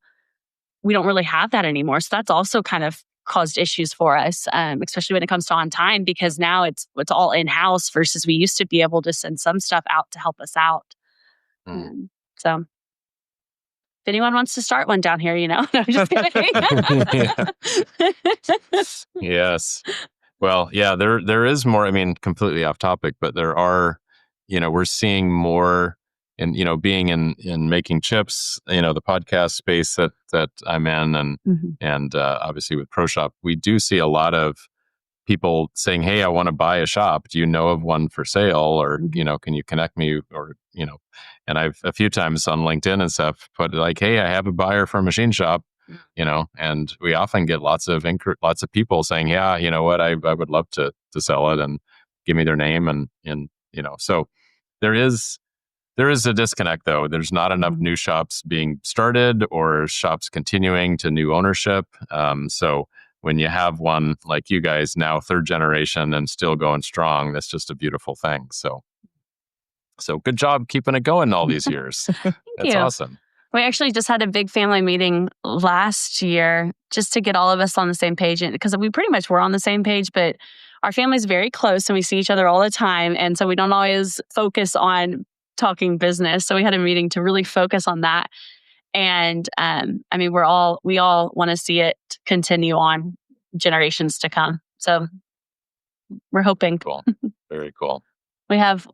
we don't really have that anymore. So that's also kind of caused issues for us, especially when it comes to on time, because now it's all in-house versus we used to be able to send some stuff out to help us out. So if anyone wants to start one down here, no, I'm just kidding. Yes. Well, yeah, there is more. I mean, completely off topic, but there are, we're seeing more in, being in making chips, the podcast space that I'm in, and obviously with ProShop, we do see a lot of people saying, hey, I want to buy a shop. Do you know of one for sale? Or, can you connect me? Or, and I've a few times on LinkedIn and stuff put like, hey, I have a buyer for a MachineShop. And we often get lots of people saying, yeah, you know what, I would love to sell it, and give me their name. And so there is a disconnect though. There's not enough new shops being started or shops continuing to new ownership. So when you have one like you guys now, 3rd generation and still going strong, that's just a beautiful thing. So good job keeping it going all these years. That's awesome. We actually just had a big family meeting last year just to get all of us on the same page, because we pretty much were on the same page, but our family's very close and we see each other all the time. And so we don't always focus on talking business. So we had a meeting to really focus on that. And I mean, we all want to see it continue on generations to come. So we're hoping. Cool. Very cool. We have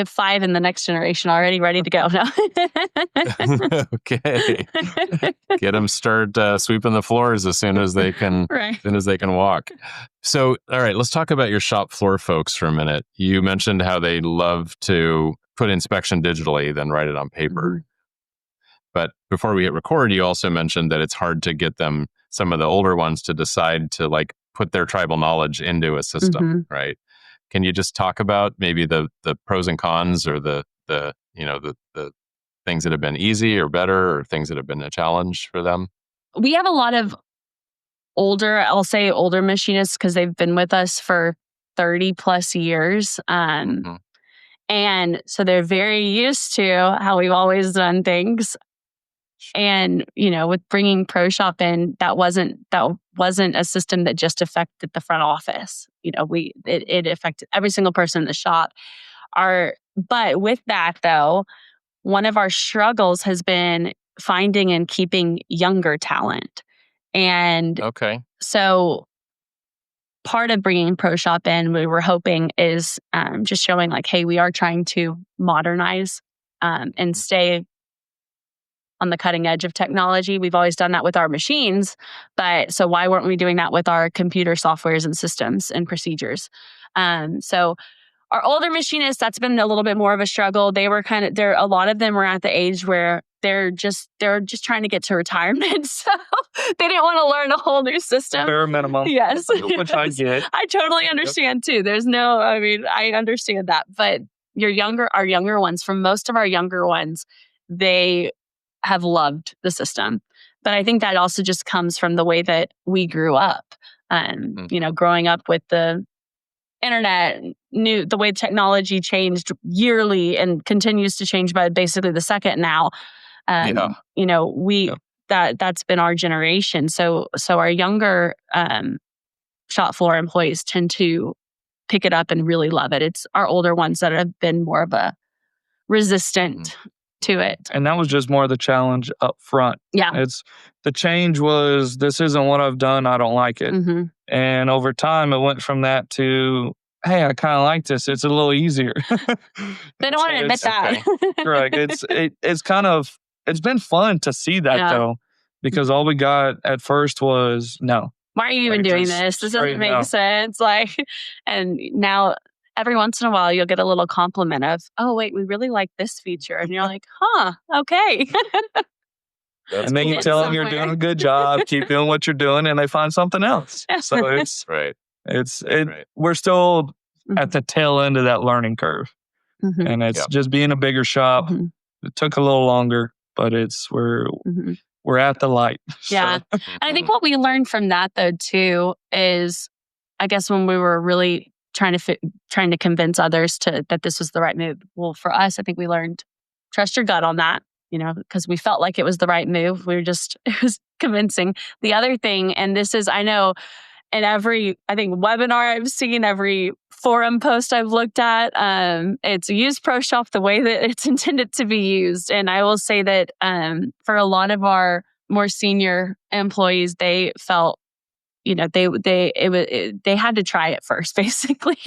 5 in the next generation already ready to go. No. Okay. Get them start sweeping the floors as soon as they can. Right. As soon as they can walk. So, all right, let's talk about your shop floor folks for a minute. You mentioned how they love to put inspection digitally, then write it on paper. But before we hit record, you also mentioned that it's hard to get them, some of the older ones, to decide to like put their tribal knowledge into a system, right? Can you just talk about maybe the pros and cons, or the things that have been easy or better, or things that have been a challenge for them? We have a lot of older machinists because they've been with us for 30 plus years. And so they're very used to how we've always done things. And, with bringing ProShop in, that wasn't a system that just affected the front office. It affected every single person in the shop. But with that though, one of our struggles has been finding and keeping younger talent. And so part of bringing ProShop in, we were hoping, is just showing like, hey, we are trying to modernize and stay on the cutting edge of technology. We've always done that with our machines, but so why weren't we doing that with our computer softwares and systems and procedures? So our older machinists, that's been a little bit more of a struggle. They were a lot of them were at the age where they're just trying to get to retirement. So they didn't want to learn a whole new system. Bare minimum. Yes. Which I get. I totally understand too. I understand that. But our younger ones, from most of our younger ones, they have loved the system. But I think that also just comes from the way that we grew up. Growing up with the internet, the way technology changed yearly and continues to change by basically the second now. That's been our generation. So our younger shop floor employees tend to pick it up and really love it. It's our older ones that have been more of a resistant to it. And that was just more of the challenge up front. Yeah. The change was, this isn't what I've done, I don't like it. And over time, it went from that to, hey, I kind of like this. It's a little easier. They don't want to admit that. Correct. It's been fun to see that though, because all we got at first was no. Why are you even doing this? This doesn't make sense. And now every once in a while you'll get a little compliment of, oh wait, we really like this feature. And you're like, huh, okay. And then you tell them you're doing a good job, keep doing what you're doing, and they find something else. So it's we're still at the tail end of that learning curve. And it's just being a bigger shop. It took a little longer, but we're at the light. Yeah. And I think what we learned from that though too is, I guess when we were really trying to convince others that this was the right move. Well, for us, I think we learned trust your gut on that, because we felt like it was the right move. It was convincing. The other thing, and this is, I know, in every, I think, webinar I've seen, every forum post I've looked at, it's use ProShop the way that it's intended to be used. And I will say that for a lot of our more senior employees, they felt, they had to try it first, basically.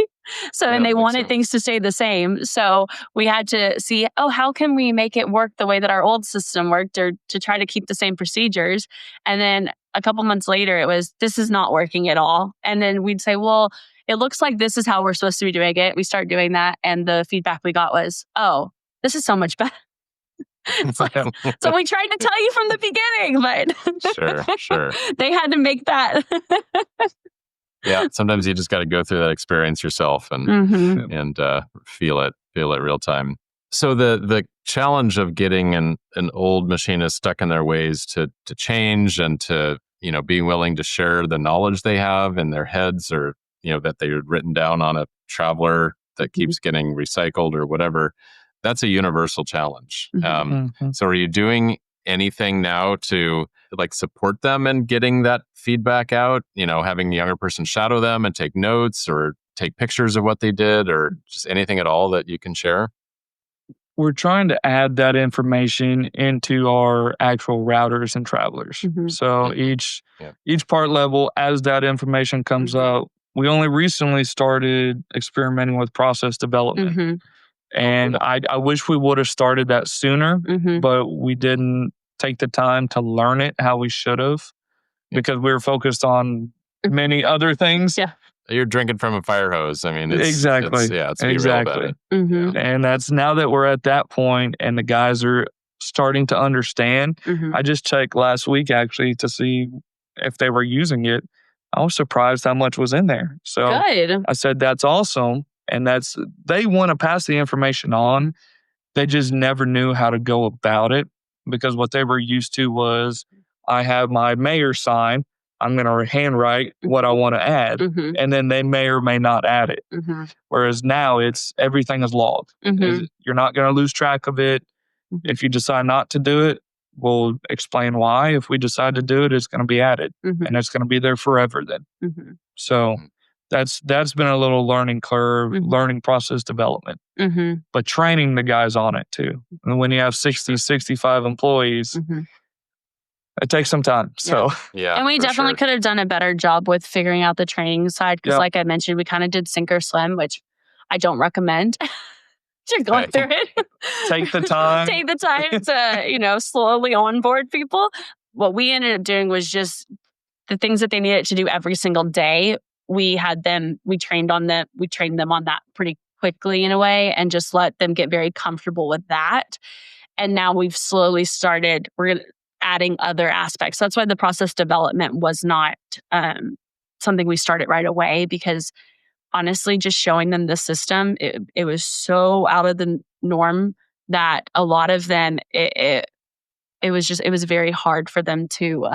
And they wanted things to stay the same. So we had to see, how can we make it work the way that our old system worked, or to try to keep the same procedures. And then a couple months later, it was, this is not working at all. And then we'd say, well, it looks like this is how we're supposed to be doing it. We start doing that. And the feedback we got was, oh, this is so much better. So we tried to tell you from the beginning, but sure. They had to make that. Yeah, sometimes you just got to go through that experience yourself and feel it real time. So the challenge of getting an old machinist stuck in their ways to change and to being willing to share the knowledge they have in their heads, or that they've written down on a traveler that keeps getting recycled or whatever. That's a universal challenge. So are you doing anything now to support them in getting that feedback out? Having a younger person shadow them and take notes or take pictures of what they did, or just anything at all that you can share? We're trying to add that information into our actual routers and travelers. So each part level, as that information comes out, we only recently started experimenting with process development. And I wish we would have started that sooner, but we didn't take the time to learn it how we should have, because we were focused on many other things. Yeah. You're drinking from a fire hose. I mean, it's exactly. Be real about it. And that's now that we're at that point and the guys are starting to understand. I just checked last week actually to see if they were using it. I was surprised how much was in there. So Good. I said, that's awesome. And they want to pass the information on. They just never knew how to go about it, because what they were used to was, I have my mayor sign, I'm going to handwrite what I want to add, and then they may or may not add it. Whereas now everything is logged. You're not going to lose track of it. If you decide not to do it, we'll explain why. If we decide to do it, it's going to be added, and it's going to be there forever then. So that's been a little learning curve, learning process development, but training the guys on it too. And when you have 60, 65 employees, it takes some time. So and we definitely could have done a better job with figuring out the training side. Because like I mentioned, we kind of did sink or swim, which I don't recommend. You're going through it. Take the time. Take the time to, slowly onboard people. What we ended up doing was just the things that they needed to do every single day. We trained them on that pretty quickly in a way, and just let them get very comfortable with that. And now we've slowly started, we're adding other aspects. So that's why the process development was not something we started right away, because honestly, just showing them the system, it was so out of the norm that a lot of them, it was very hard for them to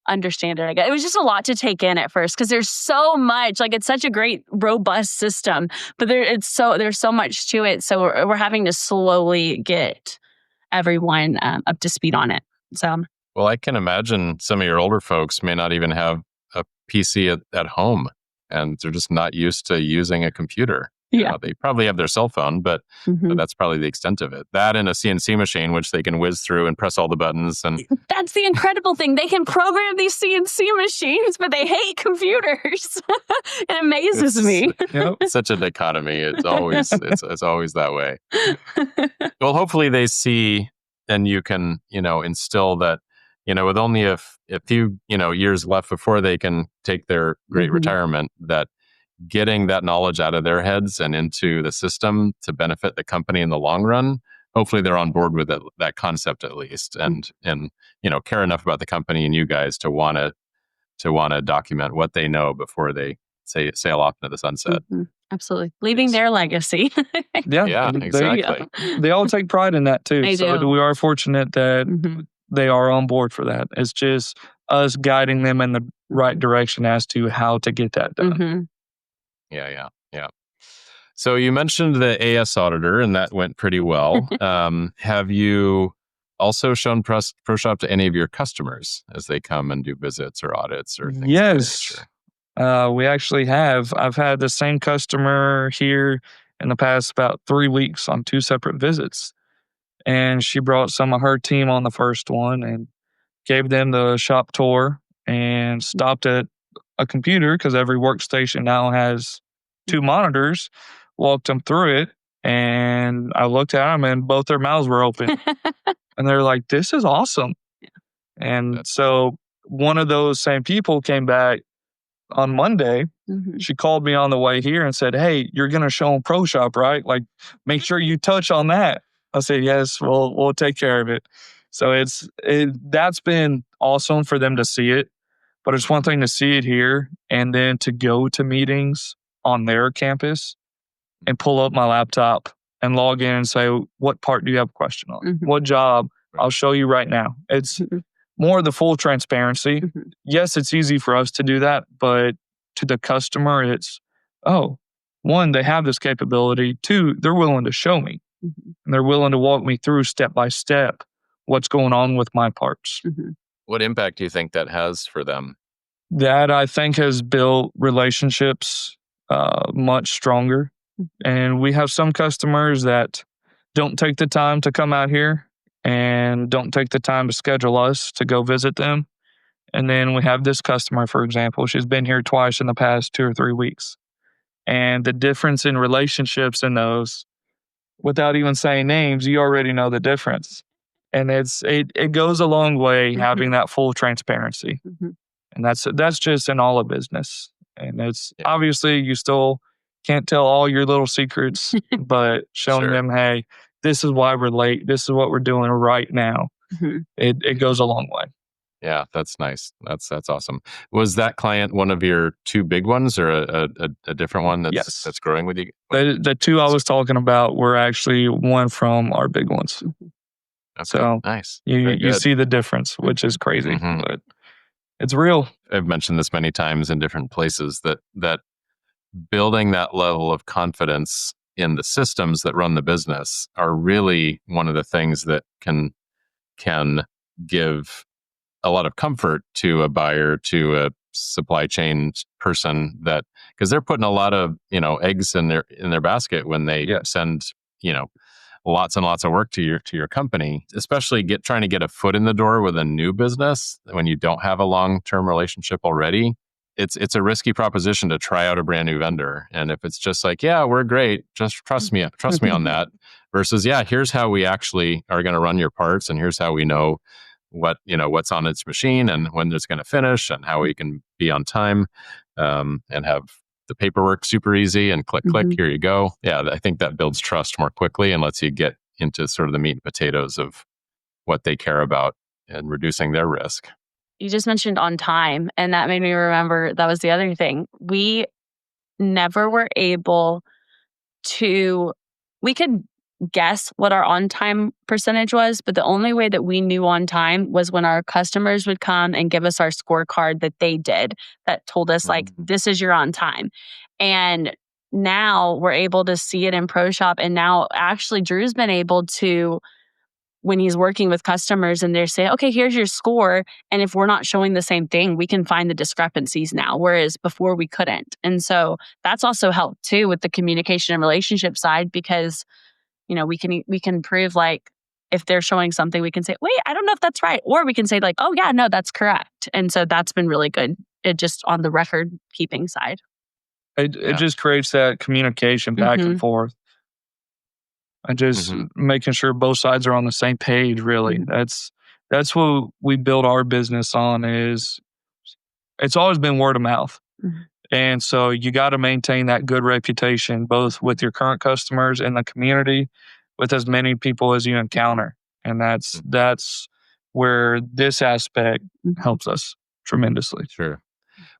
understand it. It was just a lot to take in at first, because there's so much, it's such a great, robust system, but there's so much to it. So we're having to slowly get everyone up to speed on it. So, well, I can imagine some of your older folks may not even have a PC at home, and they're just not used to using a computer. They probably have their cell phone, but that's probably the extent of it. That and a CNC machine, which they can whiz through and press all the buttons. And that's the incredible thing. They can program these CNC machines, but they hate computers. It amazes me. Such a dichotomy. It's always it's always that way. Well, hopefully they see, and you can instill that with only a few years left before they can take their great retirement, that getting that knowledge out of their heads and into the system to benefit the company in the long run. Hopefully they're on board with that concept at least, and care enough about the company and you guys to want to document what they know before they sail off into the sunset. Absolutely. Leaving their legacy. Yeah, exactly. They all take pride in that too. They do. We are fortunate that they are on board for that. It's just us guiding them in the right direction as to how to get that done. Yeah. So you mentioned the AS auditor, and that went pretty well. Have you also shown ProShop to any of your customers as they come and do visits or audits or things? Yes, we actually have. I've had the same customer here in the past about 3 weeks on 2 separate visits. And she brought some of her team on the first one and gave them the shop tour and stopped at a computer, because every workstation now has 2 monitors, walked them through it, and I looked at them and both their mouths were open. And they're like, this is awesome. And so one of those same people came back on Monday. She called me on the way here and said, hey, you're going to show them ProShop, right? Make sure you touch on that. I said, yes, we'll take care of it. So that's been awesome for them to see it. But it's one thing to see it here and then to go to meetings on their campus and pull up my laptop and log in and say, what part do you have a question on? What job? I'll show you right now. It's more of the full transparency. Yes, it's easy for us to do that, but to the customer, it's, one, they have this capability. 2, they're willing to show me. And they're willing to walk me through step by step what's going on with my parts. What impact do you think that has for them? That, I think, has built relationships much stronger. And we have some customers that don't take the time to come out here and don't take the time to schedule us to go visit them. And then we have this customer, for example, she's been here twice in the past 2 or 3 weeks. And the difference in relationships in those, without even saying names, you already know the difference. And it goes a long way having that full transparency. And that's just in all of business. And it's obviously you still can't tell all your little secrets, but showing them, hey, this is why we're late. This is what we're doing right now. It goes a long way. Yeah, that's nice. That's awesome. Was that client one of your two big ones, or a different one Yes. that's growing with you? The two I was talking about were actually one from our big ones. Okay, So nice. you see the difference, which is crazy, but it's real. I've mentioned this many times in different places that building that level of confidence in the systems that run the business are really one of the things that can give a lot of comfort to a buyer, to a supply chain person, that because they're putting a lot of eggs in their basket when they send lots and lots of work to your company, especially trying to get a foot in the door with a new business when you don't have a long-term relationship already. It's a risky proposition to try out a brand new vendor. And if it's just like, yeah, we're great, just trust me on that, versus, yeah, here's how we actually are going to run your parts, and here's how we know what's on its machine and when it's going to finish, and how we can be on time, and have the paperwork super easy, and click, here you go. Yeah, I think that builds trust more quickly and lets you get into sort of the meat and potatoes of what they care about and reducing their risk. You just mentioned on time, and that made me remember that was the other thing. We never were able to, we could guess what our on time percentage was, but the only way that we knew on time was when our customers would come and give us our scorecard that they did that told us like, this is your on time. And now we're able to see it in ProShop. And now actually Drew's been able to, when he's working with customers and they're saying, okay, here's your score. And if we're not showing the same thing, we can find the discrepancies now, whereas before we couldn't. And so that's also helped too with the communication and relationship side, because we can prove like if they're showing something, we can say, wait, I don't know if that's right. Or we can say like, oh yeah, no, that's correct. And so that's been really good. It just on the record keeping side. It just creates that communication back and forth. And just making sure both sides are on the same page, really. That's what we build our business on. Is it's always been word of mouth. And so you got to maintain that good reputation, both with your current customers and the community, with as many people as you encounter. And that's where this aspect helps us tremendously. Sure.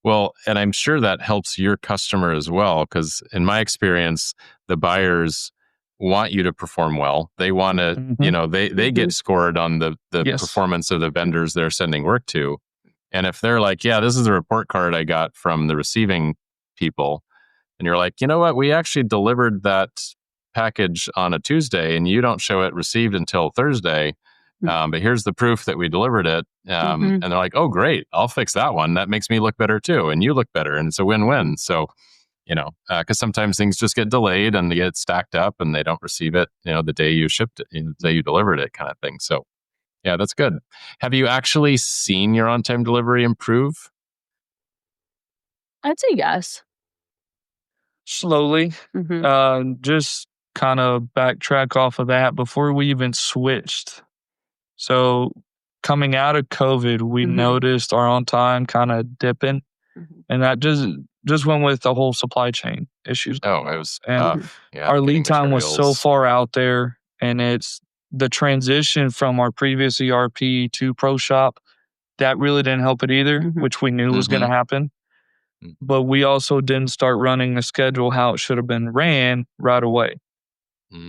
Well, and I'm sure that helps your customer as well, because in my experience, the buyers want you to perform well. They want to, they get scored on the performance of the vendors they're sending work to. And if they're like, yeah, this is the report card I got from the receiving people, and you're like, you know what, we actually delivered that package on a Tuesday and you don't show it received until Thursday, but here's the proof that we delivered it. And they're like, oh, great, I'll fix that one. That makes me look better too. And you look better. And it's a win-win. So, because sometimes things just get delayed and they get stacked up and they don't receive it, the day you shipped it, the day you delivered it, kind of thing. So, yeah, that's good. Have you actually seen your on-time delivery improve? I'd say yes. Slowly. Just kind of backtrack off of that before we even switched. So coming out of COVID, we noticed our on-time kind of dipping. And that just went with the whole supply chain issues. Oh, it was tough. Yeah, our lead time was so far out there, and it's the transition from our previous ERP to ProShop that really didn't help it either, which we knew was going to happen. But we also didn't start running the schedule how it should have been ran right away.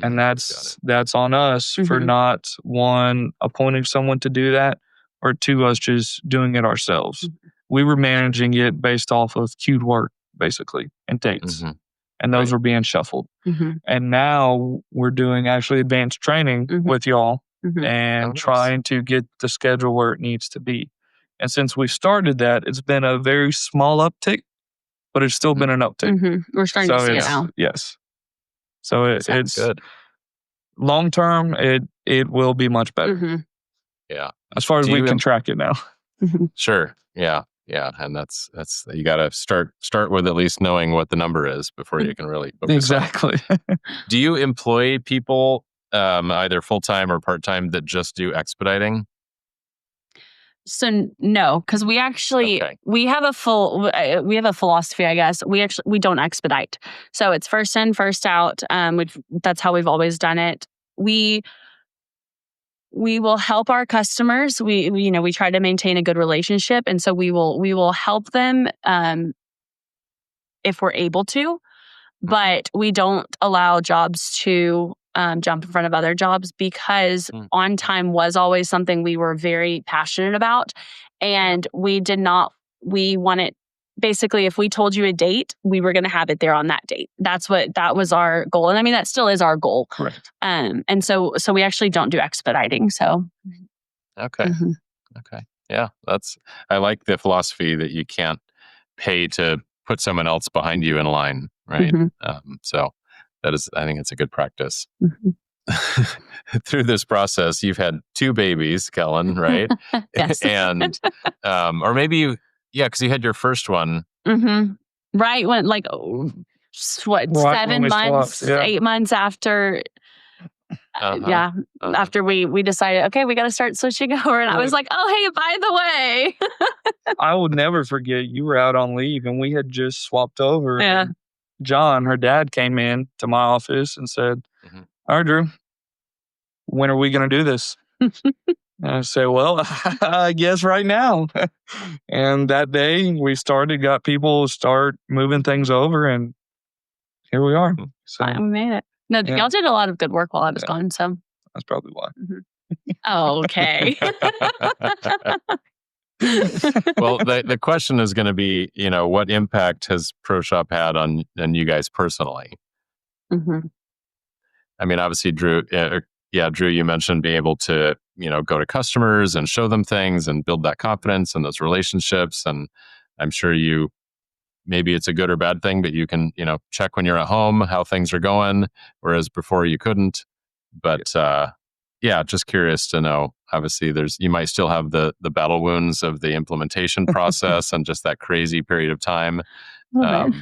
And that's on us for not, one, appointing someone to do that, or two, us just doing it ourselves. We were managing it based off of queued work, basically, and dates. And those were being shuffled. And now we're doing actually advanced training with y'all and trying to get the schedule where it needs to be. And since we started that, it's been a very small uptick, but it's still been an uptick. We're starting to see it now. Yes. So it's good. Long term, it will be much better. Yeah. As far as we can track it now. Sure. Yeah. Yeah. And that's you got to start with at least knowing what the number is before you can really focus on it. Do you employ people either full-time or part-time that just do expediting? So no, because we actually we have a philosophy, I guess. We don't expedite. So it's first in, first out. That's how we've always done it. We we will help our customers. We try to maintain a good relationship, and so we will help them if we're able to, but we don't allow jobs to jump in front of other jobs, because on time was always something we were very passionate about, and we wanted, basically, if we told you a date, we were going to have it there on that date. That was our goal. And I mean, that still is our goal. Correct. And so we actually don't do expediting. So. Okay. Okay. Yeah. I like the philosophy that you can't pay to put someone else behind you in line. Right. So I think it's a good practice. Through this process, you've had 2 babies, Kellen, right? Yes. And, or maybe because you had your first one. Right. When, like, 7 months, 8 months after. After we decided, okay, we got to start switching over. And I was like, oh, hey, by the way. I would never forget, you were out on leave and we had just swapped over. Yeah. John, her dad, came in to my office and said, all right, Drew, when are we going to do this? And I said, well, I guess right now. And that day we got people start moving things over, and here we are. So we made it. No, y'all did a lot of good work while I was gone. So that's probably why. Oh, okay. Well, the question is going to be, what impact has ProShop had on you guys personally? I mean, obviously, Drew, you mentioned being able to, go to customers and show them things and build that confidence and those relationships. And I'm sure maybe it's a good or bad thing, but you can, check when you're at home how things are going, whereas before you couldn't. But just curious to know. Obviously, you might still have the battle wounds of the implementation process and just that crazy period of time. And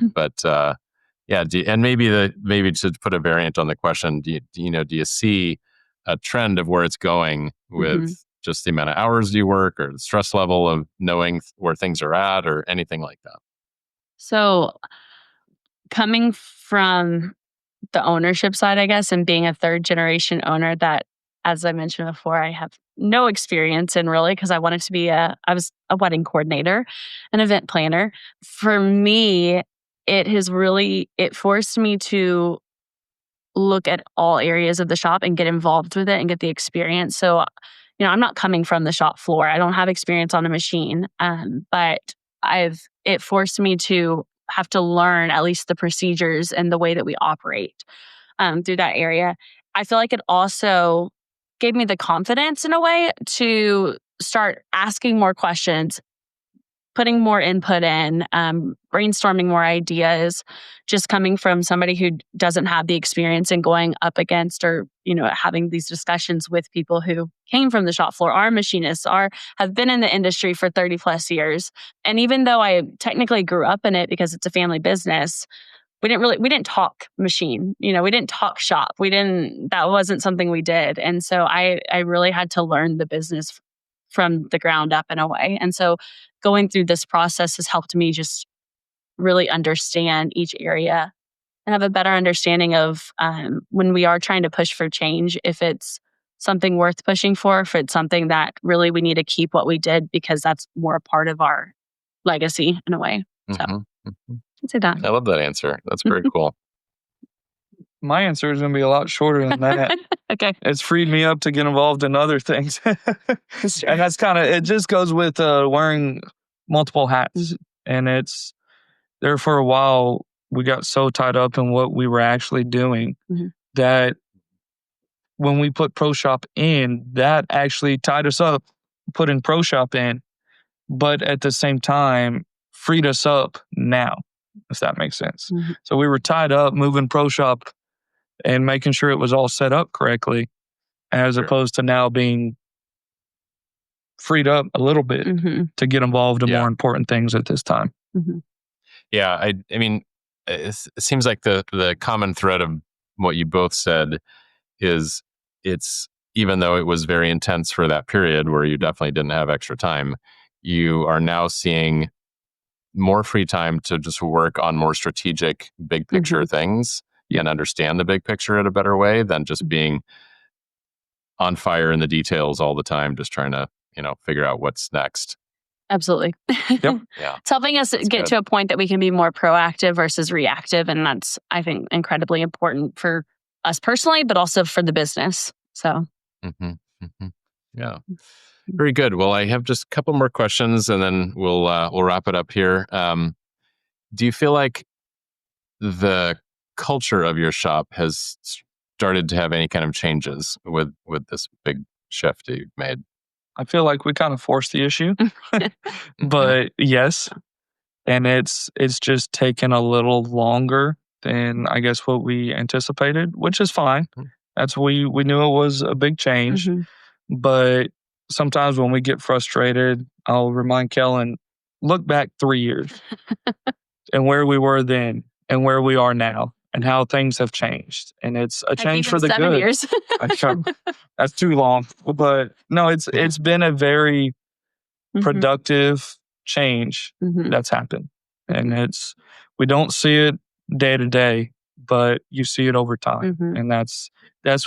maybe to put a variant on the question, do you see a trend of where it's going with just the amount of hours you work, or the stress level of knowing where things are at, or anything like that? So, coming from the ownership side, I guess, and being a 3rd generation owner, that, as I mentioned before, I have no experience in, really, because I wanted to be I was a wedding coordinator, an event planner. For me, it forced me to look at all areas of the shop and get involved with it and get the experience. So, I'm not coming from the shop floor. I don't have experience on a machine, but it forced me to have to learn at least the procedures and the way that we operate through that area. I feel like it also gave me the confidence in a way to start asking more questions, putting more input in, brainstorming more ideas, just coming from somebody who doesn't have the experience and going up against, or, having these discussions with people who came from the shop floor, are machinists, have been in the industry for 30 plus years. And even though I technically grew up in it because it's a family business, we didn't talk machine, we didn't talk shop. That wasn't something we did. And so I really had to learn the business from the ground up in a way. And so going through this process has helped me just really understand each area and have a better understanding of when we are trying to push for change, if it's something worth pushing for, if it's something that really we need to keep what we did because that's more a part of our legacy in a way. So I'd say that. I love that answer. That's very cool. My answer is going to be a lot shorter than that. Okay. It's freed me up to get involved in other things. And that's it just goes with wearing multiple hats. And it's there for a while, we got so tied up in what we were actually doing that when we put ProShop in, that actually tied us up, putting ProShop in, but at the same time, freed us up now, if that makes sense. So we were tied up moving ProShop and making sure it was all set up correctly, as opposed to now being freed up a little bit to get involved in more important things at this time. Yeah, I mean, it seems like the common thread of what you both said is it's, even though it was very intense for that period where you definitely didn't have extra time, you are now seeing more free time to just work on more strategic, big picture things and understand the big picture in a better way than just being on fire in the details all the time, just trying to, figure out what's next. Absolutely. Yep. Yeah. It's helping us get to a point that we can be more proactive versus reactive. And that's, I think, incredibly important for us personally, but also for the business. So, Yeah. Very good. Well, I have just a couple more questions and then we'll wrap it up here. Do you feel like the culture of your shop has started to have any kind of changes with this big shift that you've made? I feel like we kind of forced the issue, but yes, and it's just taken a little longer than I guess what we anticipated, which is fine. That's we knew it was a big change, but sometimes when we get frustrated, I'll remind Kellen, look back 3 years and where we were then and where we are now and how things have changed. And it's a change for the 7 good. years. That's too long. But no, it's been a very productive change that's happened. And we don't see it day to day, but you see it over time. And that's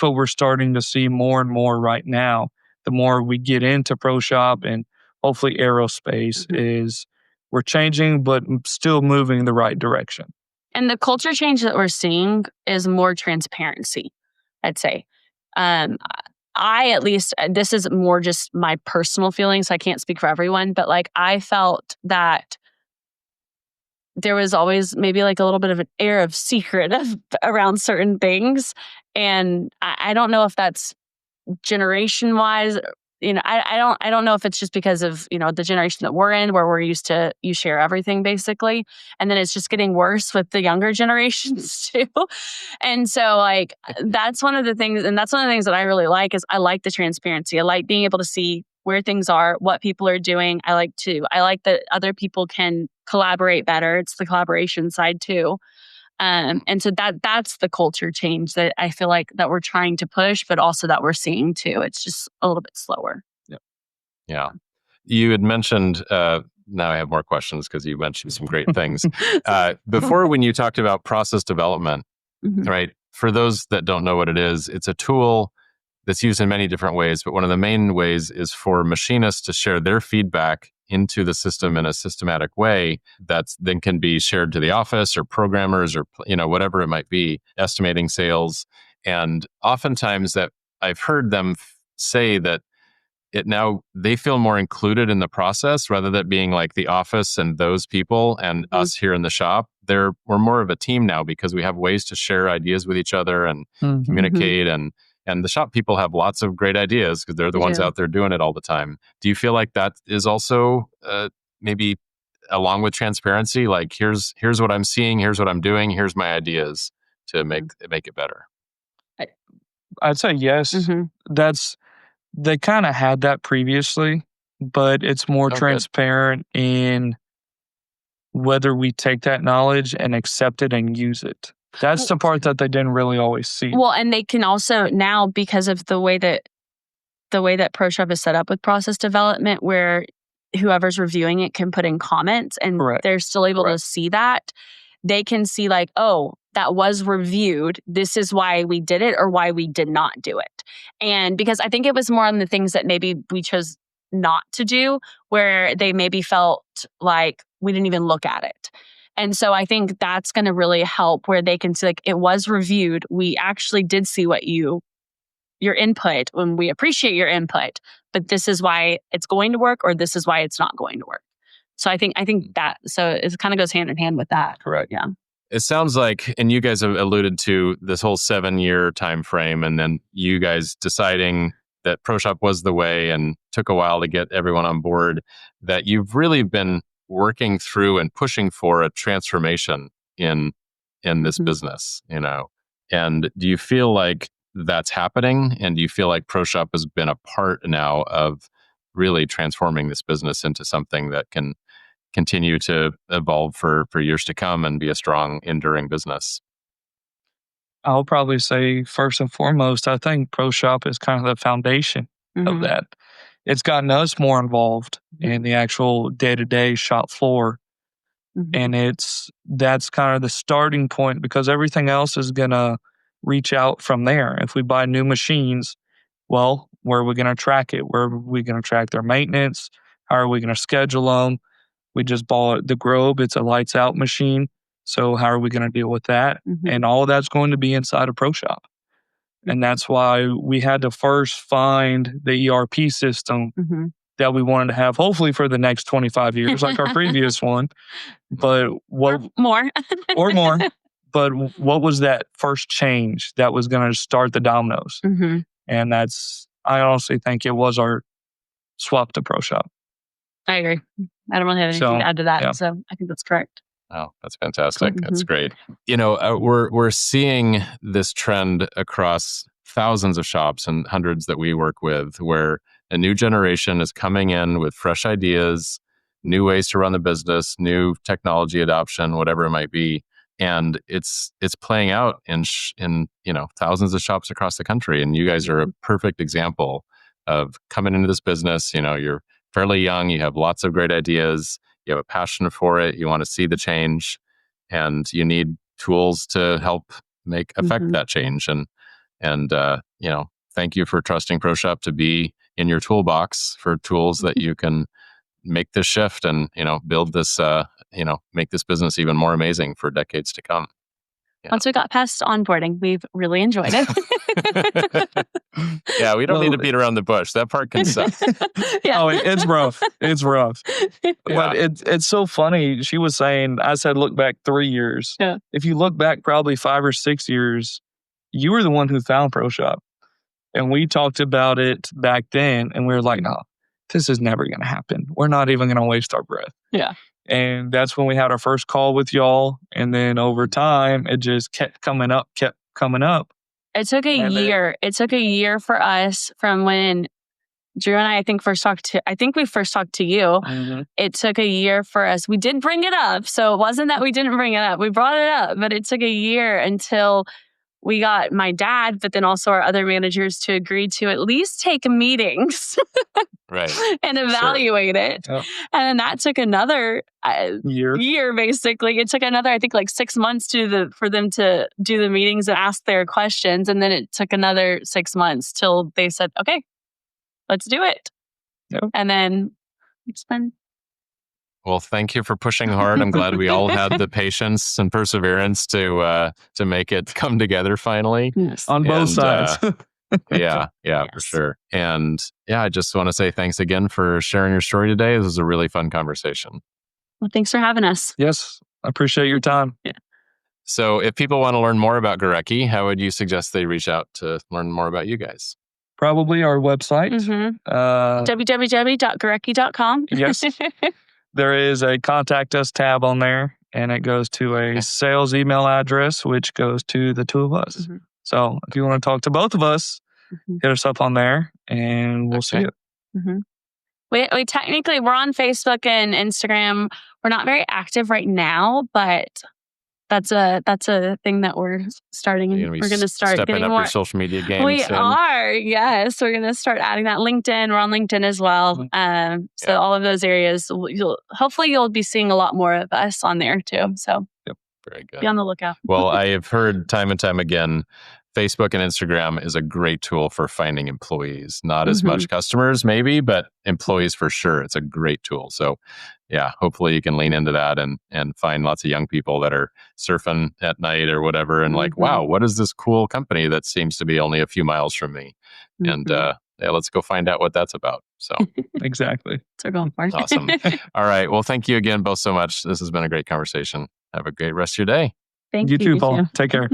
what we're starting to see more and more right now. The more we get into ProShop and hopefully aerospace is we're changing, but still moving in the right direction. And the culture change that we're seeing is more transparency, I'd say. I, at least, this is more just my personal feelings. I can't speak for everyone, but like I felt that there was always maybe like a little bit of an air of secret around certain things. And I don't know if that's generation wise. I don't know if it's just because of, the generation that we're in where we're used to you share everything basically. And then it's just getting worse with the younger generations too. And so like, that's one of the things that I really like is I like the transparency. I like being able to see where things are, what people are doing. I like that other people can collaborate better. It's the collaboration side too. And so that's the culture change that I feel like that we're trying to push, but also that we're seeing too. It's just a little bit slower. Yeah. You had mentioned, now I have more questions because you mentioned some great things. Before, when you talked about process development, right? For those that don't know what it is, it's a tool that's used in many different ways, but one of the main ways is for machinists to share their feedback into the system in a systematic way that then can be shared to the office or programmers or whatever it might be, estimating sales. And oftentimes that I've heard them say that they feel more included in the process rather than being like the office and those people and us here in the shop. We're more of a team now because we have ways to share ideas with each other and communicate and the shop people have lots of great ideas because they're the ones out there doing it all the time. Do you feel like that is also maybe along with transparency? Like, here's what I'm seeing, here's what I'm doing, here's my ideas to make it better. I'd say yes. They kind of had that previously, but it's more transparent in whether we take that knowledge and accept it and use it. That's the part that they didn't really always see. Well, and they can also now, because of the way that ProShop is set up with process development, where whoever's reviewing it can put in comments and they're still able to see that. They can see like, oh, that was reviewed. This is why we did it or why we did not do it. And because I think it was more on the things that maybe we chose not to do, where they maybe felt like we didn't even look at it. And so I think that's going to really help where they can see like it was reviewed. We actually did see what your input, when we appreciate your input, but this is why it's going to work or this is why it's not going to work. So I think that, so it kind of goes hand in hand with that. Correct. Yeah. It sounds like, and you guys have alluded to this whole 7-year time frame, and then you guys deciding that ProShop was the way and took a while to get everyone on board, that you've really been working through and pushing for a transformation in this business, and do you feel like that's happening? And do you feel like ProShop has been a part now of really transforming this business into something that can continue to evolve for years to come and be a strong, enduring business? I'll probably say first and foremost, I think ProShop is kind of the foundation of that. It's gotten us more involved in the actual day-to-day shop floor. And that's kind of the starting point because everything else is going to reach out from there. If we buy new machines, Well, where are we going to track it? Where are we going to track their maintenance? How are we going to schedule them? We just bought the Grobe. It's a lights out machine. So how are we going to deal with that? And all of that's going to be inside of ProShop. And that's why we had to first find the ERP system that we wanted to have, hopefully for the next 25 years, like our previous one. But what more. or more. But what was that first change that was going to start the dominoes? And I honestly think it was our swap to ProShop. I agree. I don't really have anything to add to that. So I think that's correct. Oh, that's fantastic. That's great. We're seeing this trend across thousands of shops and hundreds that we work with, where a new generation is coming in with fresh ideas, new ways to run the business, new technology adoption, whatever it might be. And it's playing out in thousands of shops across the country. And you guys are a perfect example of coming into this business. You're fairly young, you have lots of great ideas, you have a passion for it, you want to see the change, and you need tools to help affect that change. And thank you for trusting ProShop to be in your toolbox for tools that you can make this shift and build this make this business even more amazing for decades to come. Once we got past onboarding, we've really enjoyed it. Yeah, we don't need to beat around the bush. That part can suck. Oh, it's rough. It's rough. But it's so funny. She was saying, I said, look back 3 years. Yeah. If you look back probably 5 or 6 years, you were the one who found ProShop. And we talked about it back then, and we were like, no, this is never going to happen. We're not even going to waste our breath. Yeah. And that's when we had our first call with y'all. And then over time, it just kept coming up. It took a year. It took a year for us from when Drew and I think we first talked to you. It took a year for us. We did bring it up. So it wasn't that we didn't bring it up. We brought it up, but it took a year until we got my dad, but then also our other managers to agree to at least take meetings and evaluate it. Yep. And then that took another year, basically. It took another, I think, like 6 months for them to do the meetings and ask their questions. And then it took another 6 months till they said, okay, let's do it. Yep. And then it's been... Well, thank you for pushing hard. I'm glad we all had the patience and perseverance to make it come together finally. Yes. On both sides. Yeah, for sure. And I just want to say thanks again for sharing your story today. This was a really fun conversation. Well, thanks for having us. Yes, I appreciate your time. Yeah. So if people want to learn more about Gurecky, how would you suggest they reach out to learn more about you guys? Probably our website. www.gurecky.com. Yes. There is a contact us tab on there, and it goes to a sales email address, which goes to the two of us. So if you want to talk to both of us, hit us up on there, and we'll see it. We technically, we're on Facebook and Instagram. We're not very active right now, but that's a thing that we're starting. We're going to start stepping up your social media game. We are, yes. We're going to start adding that. LinkedIn. We're on LinkedIn as well. So all of those areas, hopefully you'll be seeing a lot more of us on there too. So very good. Be on the lookout. Well, I have heard time and time again, Facebook and Instagram is a great tool for finding employees. Not as much customers, maybe, but employees for sure. It's a great tool. So, hopefully you can lean into that and find lots of young people that are surfing at night or whatever, and like, wow, what is this cool company that seems to be only a few miles from me? And let's go find out what that's about. So exactly. That's what we're going for. Awesome. All right. Well, thank you again both so much. This has been a great conversation. Have a great rest of your day. Thank you too, Paul. Take care.